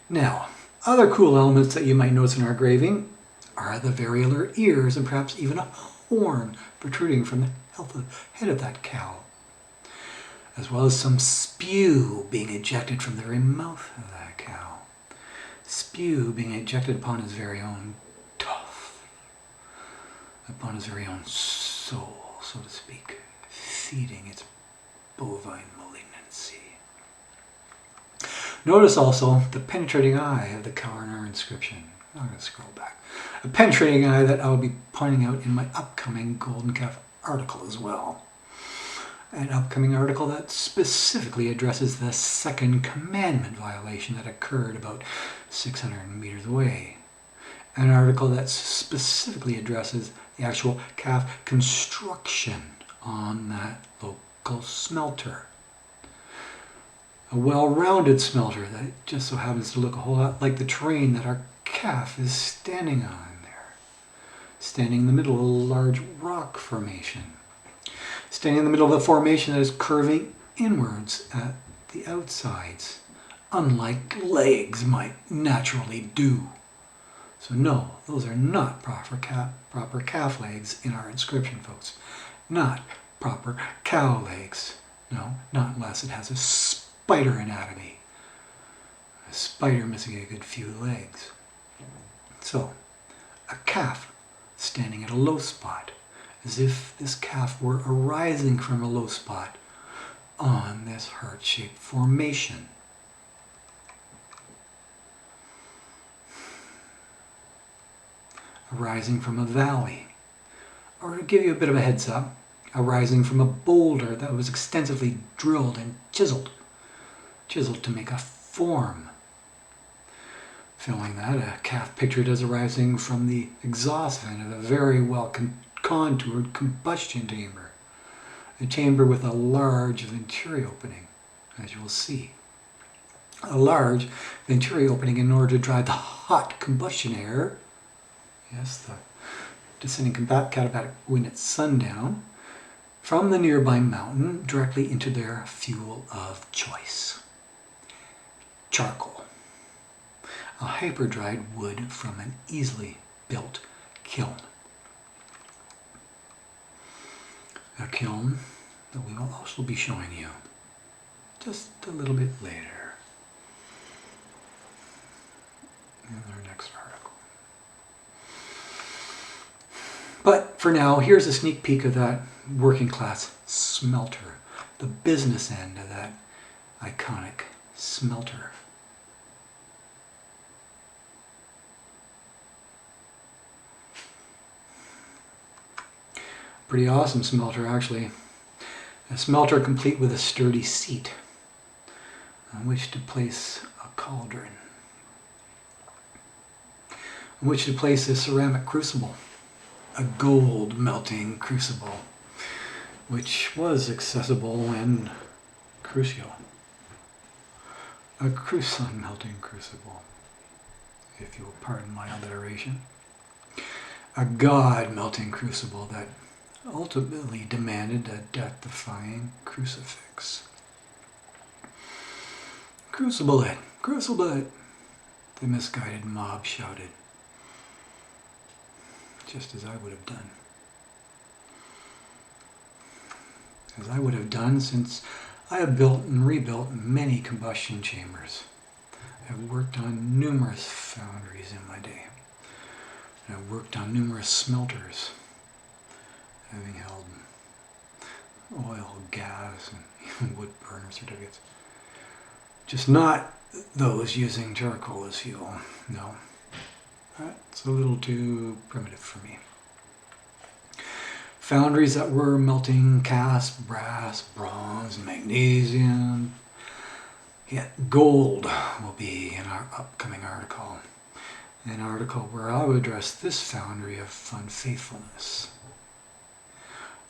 Now, other cool elements that you might notice in our engraving are the very alert ears and perhaps even a horn protruding from the head of that cow, as well as some spew being ejected from the very mouth of that cow. Spew being ejected upon his very own tuff, upon his very own soul, so to speak, feeding its bovine malignancy. Notice also the penetrating eye of the Kauner inscription. I'm going to scroll back. A penetrating eye that I will be pointing out in my upcoming Golden Calf article as well. An upcoming article that specifically addresses the Second Commandment violation that occurred about 600 meters away. An article that specifically addresses the actual calf construction on that local smelter. A well-rounded smelter that just so happens to look a whole lot like the terrain that our calf is standing on there. Standing in the middle of a large rock formation. Standing in the middle of a formation that is curving inwards at the outsides, unlike legs might naturally do. So no, those are not proper calf legs in our inscription, folks. Not proper cow legs. No, not unless it has a spider anatomy. A spider missing a good few legs. So, a calf standing at a low spot, as if this calf were arising from a low spot on this heart-shaped formation. Arising from a valley, or to give you a bit of a heads up, arising from a boulder that was extensively drilled and chiseled to make a form. Following that, a calf pictured as arising from the exhaust vent of a very well contoured combustion chamber. A chamber with a large venturi opening, as you will see. A large venturi opening in order to drive the hot combustion air, yes, the descending katabatic wind at sundown, from the nearby mountain directly into their fuel of choice. Charcoal. A hyper-dried wood from an easily built kiln. A kiln that we will also be showing you just a little bit later in our next article. But for now, here's a sneak peek of that working class smelter, the business end of that iconic smelter. Pretty awesome smelter, actually. A smelter complete with a sturdy seat on which to place a cauldron, on which to place a ceramic crucible, a gold melting crucible, which was accessible in Crucio. A Cruson melting crucible, if you will pardon my alliteration. A God melting crucible that ultimately demanded a death-defying crucifix. Crucible it! Crucible it! The misguided mob shouted, just as I would have done. As I would have done since I have built and rebuilt many combustion chambers. I've worked on numerous foundries in my day. And I've worked on numerous smelters, having held oil, gas, and even wood burner certificates. Just not those using charcoal as fuel. No, that's a little too primitive for me. Foundries that were melting cast, brass, bronze, magnesium. Yet gold will be in our upcoming article. An article where I will address this foundry of unfaithfulness.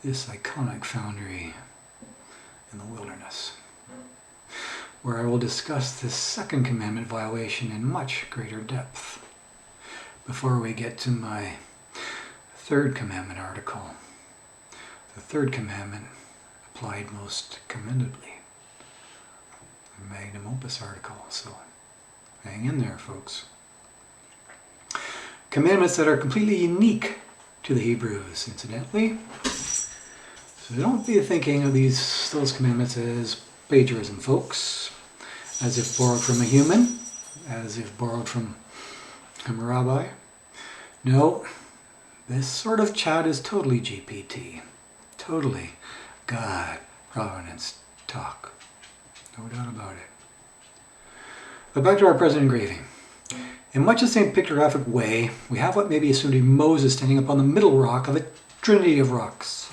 This iconic foundry in the wilderness, where I will discuss this Second Commandment violation in much greater depth before we get to my Third Commandment article. The Third Commandment applied most commendably. A magnum opus article, so hang in there, folks. Commandments that are completely unique to the Hebrews, incidentally. So don't be thinking of those commandments as plagiarism, folks, as if borrowed from a human, as if borrowed from a rabbi. No, this sort of chat is totally GPT, totally God, providence talk, no doubt about it. But back to our present engraving. In much the same pictographic way, we have what may be assumed to be Moses standing upon the middle rock of a trinity of rocks.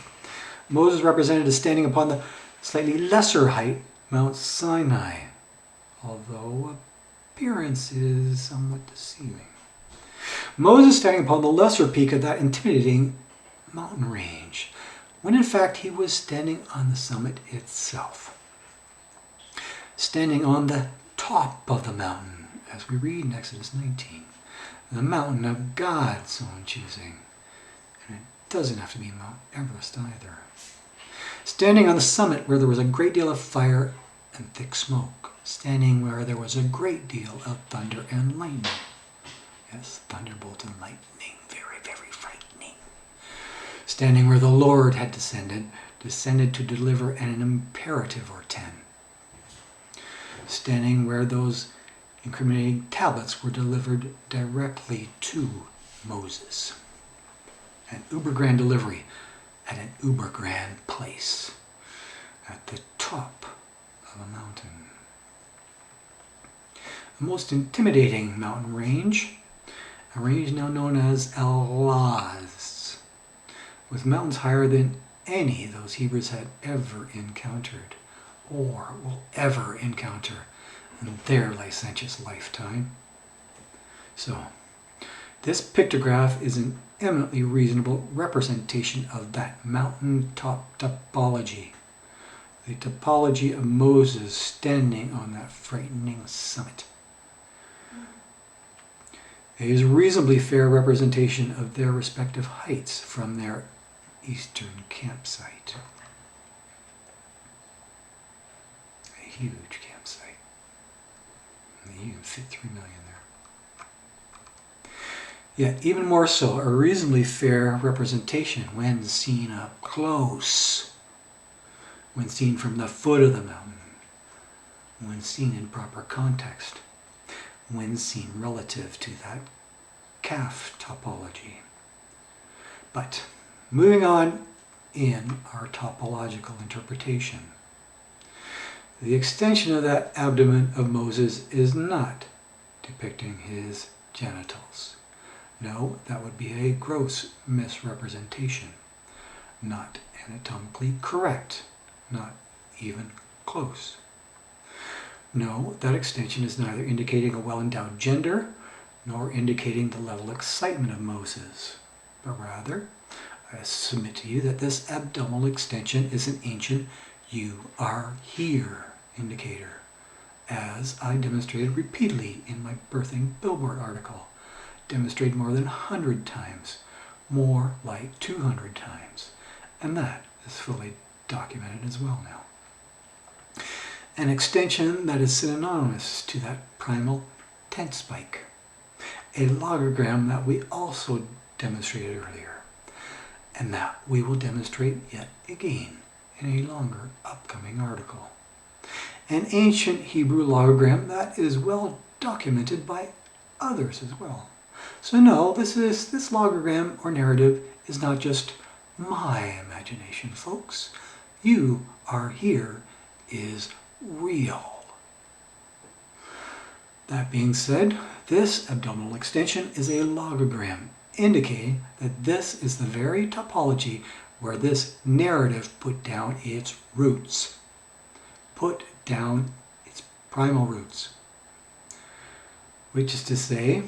Moses represented as standing upon the slightly lesser height, Mount Sinai, although appearance is somewhat deceiving. Moses standing upon the lesser peak of that intimidating mountain range, when in fact he was standing on the summit itself. Standing on the top of the mountain, as we read in Exodus 19, the mountain of God's own choosing. And it doesn't have to be Mount Everest either. Standing on the summit where there was a great deal of fire and thick smoke. Standing where there was a great deal of thunder and lightning. Yes, thunderbolt and lightning, very, very frightening. Standing where the Lord had descended to deliver an imperative or 10. Standing where those incriminating tablets were delivered directly to Moses. An uber grand delivery at an uber grand place at the top of a mountain. The most intimidating mountain range, a range now known as El-Laz, with mountains higher than any those Hebrews had ever encountered or will ever encounter in their licentious lifetime. So, this pictograph is an eminently reasonable representation of that mountaintop topology, the topology of Moses standing on that frightening summit. It is a reasonably fair representation of their respective heights from their eastern campsite. A huge campsite. You can fit 3 million there. Yet, even more so, a reasonably fair representation when seen up close, when seen from the foot of the mountain, when seen in proper context, when seen relative to that calf topology. But, moving on in our topological interpretation, the extension of that abdomen of Moses is not depicting his genitals. No, that would be a gross misrepresentation. Not anatomically correct. Not even close. No, that extension is neither indicating a well-endowed gender, nor indicating the level of excitement of Moses, but rather, I submit to you that this abdominal extension is an ancient "you are here" indicator, as I demonstrated repeatedly in my birthing billboard article, demonstrated more than 100 times, more like 200 times, and that is fully documented as well now. An extension that is synonymous to that primal tent spike, a logogram that we also demonstrated earlier, and that we will demonstrate yet again in a longer upcoming article. An ancient Hebrew logogram that is well documented by others as well. So no, this logogram or narrative is not just my imagination, folks. You are here is real. That being said, this abdominal extension is a logogram, indicating that this is the very topology where this narrative put down its roots. Put down its primal roots. Which is to say,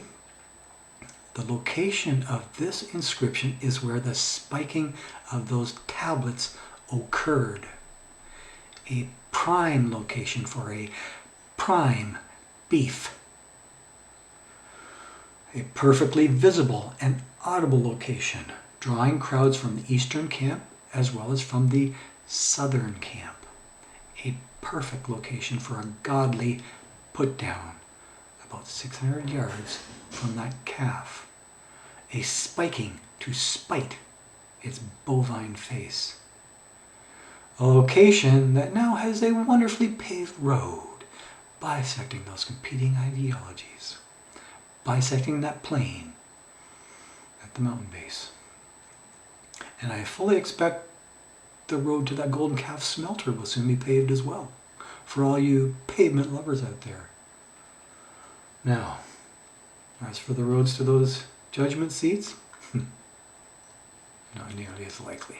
the location of this inscription is where the spiking of those tablets occurred. A prime location for a prime beef. A perfectly visible and audible location, drawing crowds from the eastern camp as well as from the southern camp. A perfect location for a godly put down, about 600 yards from that calf. A spiking to spite its bovine face. A location that now has a wonderfully paved road, bisecting those competing ideologies, bisecting that plain at the mountain base. And I fully expect the road to that golden calf smelter will soon be paved as well, for all you pavement lovers out there. Now, as for the roads to those judgment seats, not nearly as likely.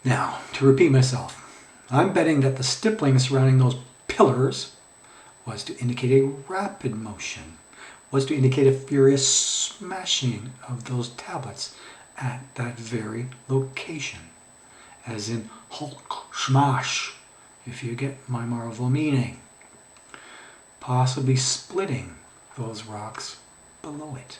Now, to repeat myself, I'm betting that the stippling surrounding those pillars was to indicate a rapid motion, was to indicate a furious smashing of those tablets at that very location, as in Hulk smash, if you get my Marvel meaning, possibly splitting those rocks below it.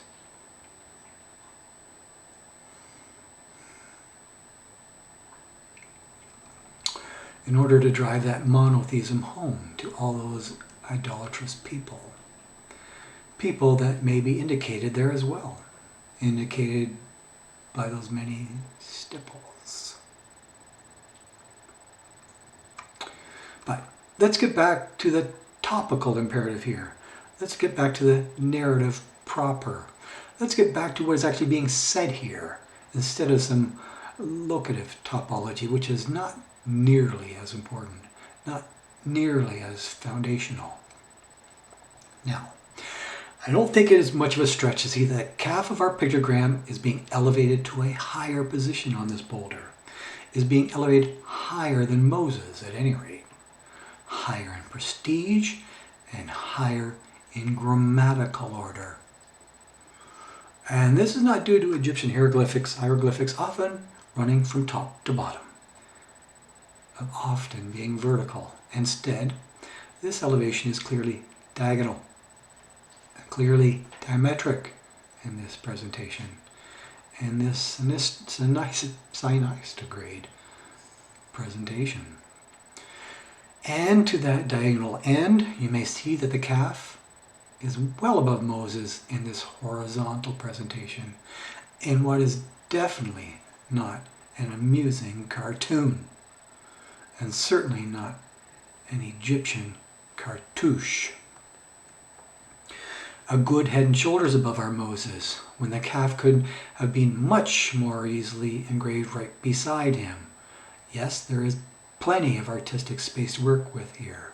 In order to drive that monotheism home to all those idolatrous people. People that may be indicated there as well, indicated by those many stipples. But let's get back to the topical imperative here. Let's get back to the narrative proper. Let's get back to what is actually being said here, instead of some locative topology, which is not nearly as important, not nearly as foundational. Now, I don't think it is much of a stretch to see that the calf of our pictogram is being elevated to a higher position on this boulder, is being elevated higher than Moses at any rate, higher in prestige and higher in grammatical order. And this is not due to Egyptian hieroglyphics often running from top to bottom, of often being vertical. Instead, this elevation is clearly diagonal, clearly diametric in this presentation, in this Sinai-grade presentation. And to that diagonal end, you may see that the calf is well above Moses in this horizontal presentation, in what is definitely not an amusing cartoon, and certainly not an Egyptian cartouche. A good head and shoulders above our Moses, when the calf could have been much more easily engraved right beside him. Yes, there is plenty of artistic space to work with here.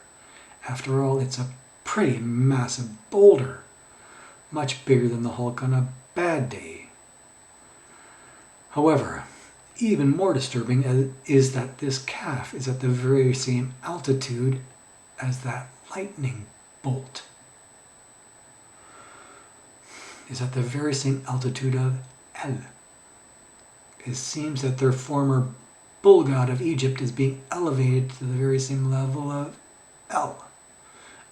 After all, it's a pretty massive boulder, much bigger than the Hulk on a bad day. However, even more disturbing is that this calf is at the very same altitude as that lightning bolt. Is at the very same altitude of El. It seems that their former bull god of Egypt is being elevated to the very same level of El.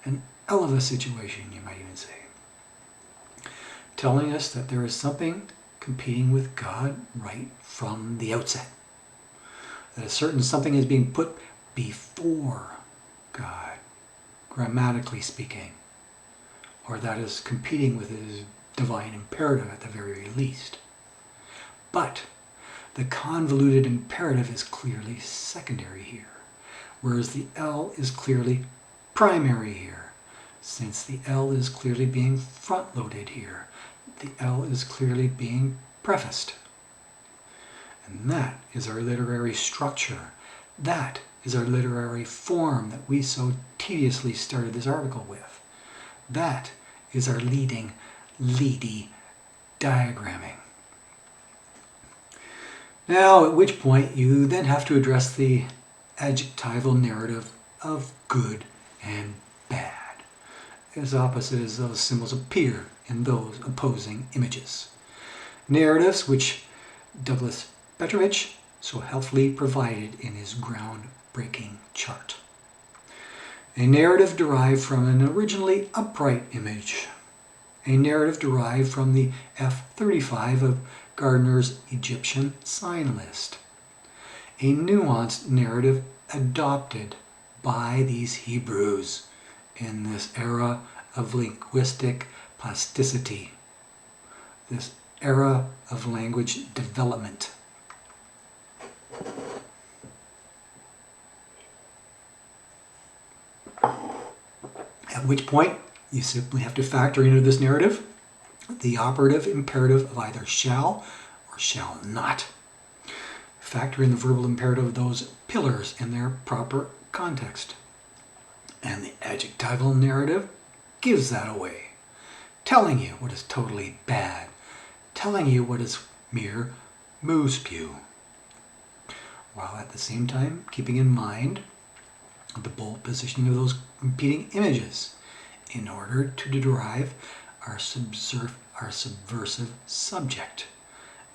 An Elva situation, you might even say. Telling us that there is something competing with God right from the outset. That a certain something is being put before God, grammatically speaking, or that is competing with his divine imperative at the very least. But the convoluted imperative is clearly secondary here, whereas the L is clearly primary here, since the L is clearly being front-loaded here. The L is clearly being prefaced. And that is our literary structure. That is our literary form that we so tediously started this article with. That is our leady diagramming. Now, at which point you then have to address the adjectival narrative of good and bad, as opposite as those symbols appear in those opposing images. Narratives which Douglas Petrovich so helpfully provided in his groundbreaking chart. A narrative derived from an originally upright image. A narrative derived from the F-35 of Gardner's Egyptian sign list. A nuanced narrative adopted by these Hebrews in this era of linguistic plasticity, this era of language development. At which point, you simply have to factor into this narrative the operative imperative of either shall or shall not. Factor in the verbal imperative of those pillars in their proper context. And the adjectival narrative gives that away, telling you what is totally bad, telling you what is mere moo spew, while at the same time keeping in mind the bold positioning of those competing images in order to derive our subversive subject,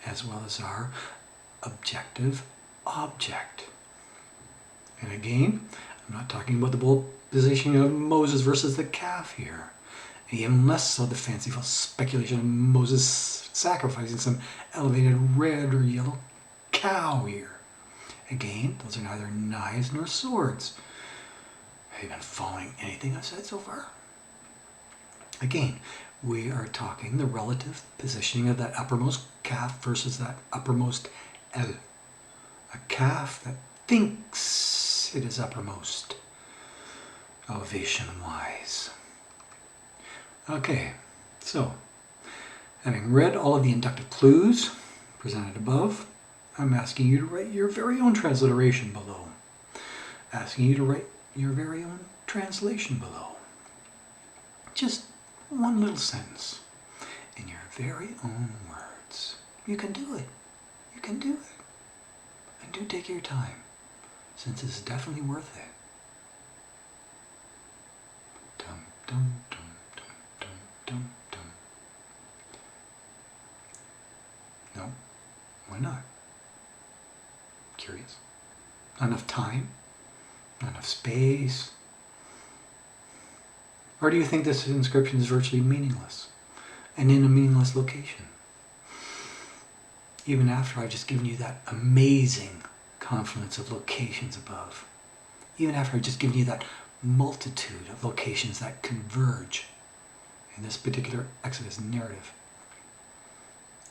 as well as our objective object. And again, I'm not talking about the bold positioning of Moses versus the calf here, and even less so the fanciful speculation of Moses sacrificing some elevated red or yellow cow here. Again, those are neither knives nor swords. Have you been following anything I've said so far? Again, we are talking the relative positioning of that uppermost calf versus that uppermost El. A calf that thinks it is uppermost, elevation-wise. Okay, so having read all of the inductive clues presented above, I'm asking you to write your very own transliteration below. Asking you to write your very own translation below. Just one little sentence in your very own words. You can do it. You can do it. And do take your time, since it's definitely worth it. Dum dum dum dum dum dum dum. No? Why not? Curious? Not enough time? Not enough space? Or do you think this inscription is virtually meaningless and in a meaningless location? Even after I've just given you that amazing confluence of locations above. Even after I've just given you that multitude of locations that converge in this particular Exodus narrative,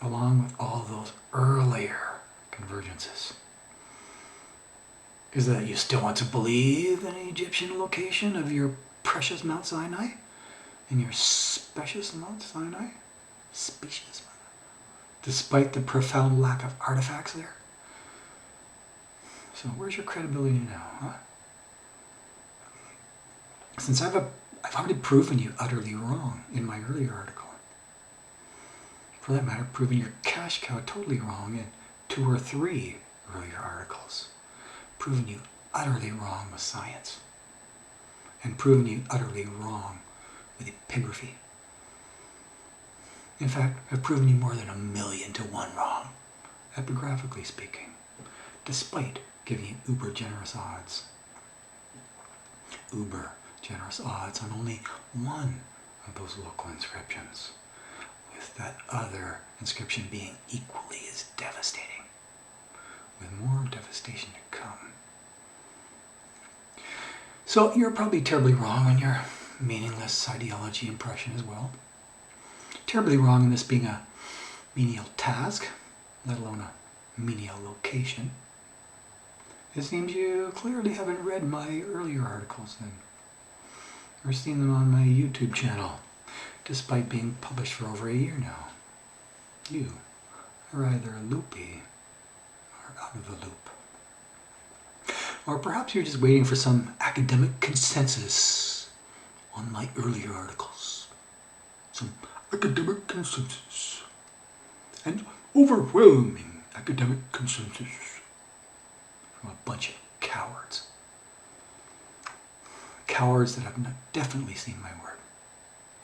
along with all those earlier convergences. Is that you still want to believe in an Egyptian location of your precious Mount Sinai? In your specious Mount Sinai? Specious Mount Sinai? Despite the profound lack of artifacts there? So where's your credibility now, huh? Since I've already proven you utterly wrong in my earlier article. For that matter, proven your cash cow totally wrong in 2 or 3 earlier articles. Proven you utterly wrong with science. And proven you utterly wrong with epigraphy. In fact, I've proven you more than 1,000,000 to 1 wrong, epigraphically speaking, despite giving you uber generous odds. Uber generous odds on only one of those local inscriptions, with that other inscription being equally as devastating, with more devastation to come. So you're probably terribly wrong on your meaningless ideology impression as well. Terribly wrong in this being a menial task, let alone a menial location. It seems you clearly haven't read my earlier articles then, or seen them on my YouTube channel, despite being published for over a year now. You are either loopy or out of the loop. Or perhaps you're just waiting for some academic consensus on my earlier articles. Some academic consensus. An overwhelming academic consensus from a bunch of cowards. Cowards that have definitely seen my work.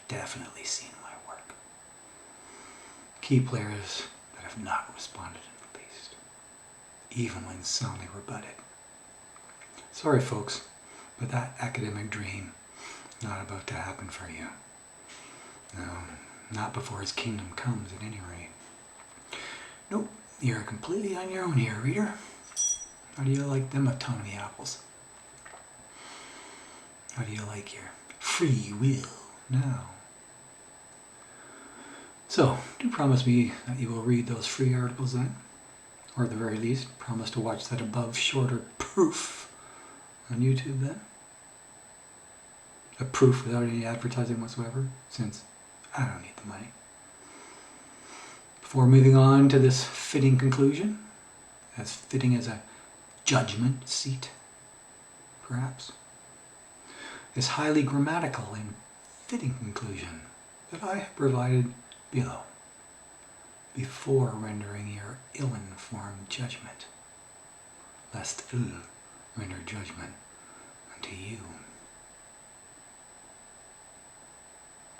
Definitely seen my work. Key players that have not responded in the least, even when soundly rebutted. Sorry folks, but that academic dream is not about to happen for you. No, not before his kingdom comes at any rate. Nope, you're completely on your own here, reader. How do you like them autonomy apples? How do you like your free will now? So, do promise me that you will read those free articles then, or at the very least, promise to watch that above shorter proof on YouTube then. A proof without any advertising whatsoever, since I don't need the money. Before moving on to this fitting conclusion, as fitting as a judgment seat, perhaps, this highly grammatical and fitting conclusion that I have provided below, before rendering your ill-informed judgment, lest ill render judgment unto you.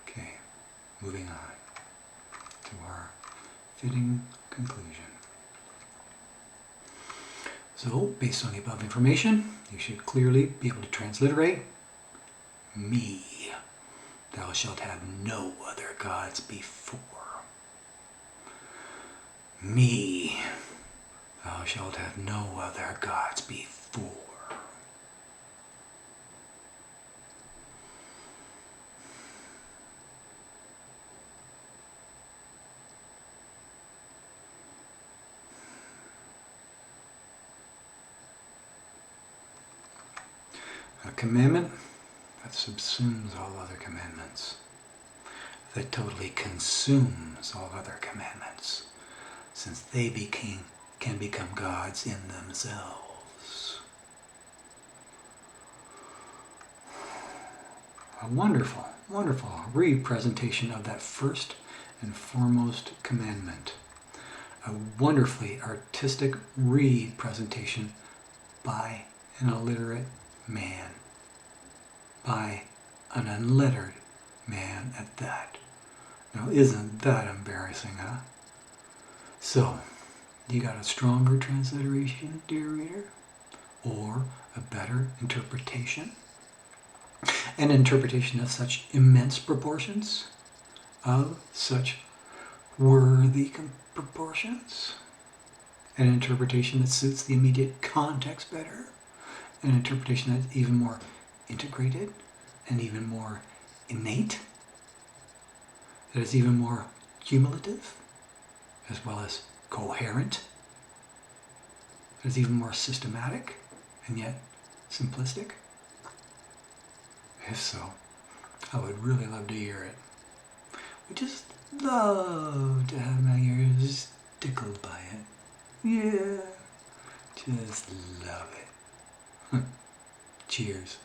Okay, moving on to our fitting conclusion. So, based on the above information, you should clearly be able to transliterate me. Thou shalt have no other gods before. Me. Thou shalt have no other gods before. A commandment that subsumes all other commandments, that totally consumes all other commandments, since they can become gods in themselves. A wonderful, wonderful representation of that first and foremost commandment. A wonderfully artistic representation by an illiterate man, by an unlettered man at that. Now, isn't that embarrassing, huh? So, you got a stronger transliteration, dear reader? Or a better interpretation? An interpretation of such immense proportions? Of such worthy proportions? An interpretation that suits the immediate context better? An interpretation that's even more integrated and even more innate? That is even more cumulative, as well as coherent? That is even more systematic and yet simplistic? If so, I would really love to hear it. Would just love to have my ears tickled by it. Yeah, just love it. Cheers.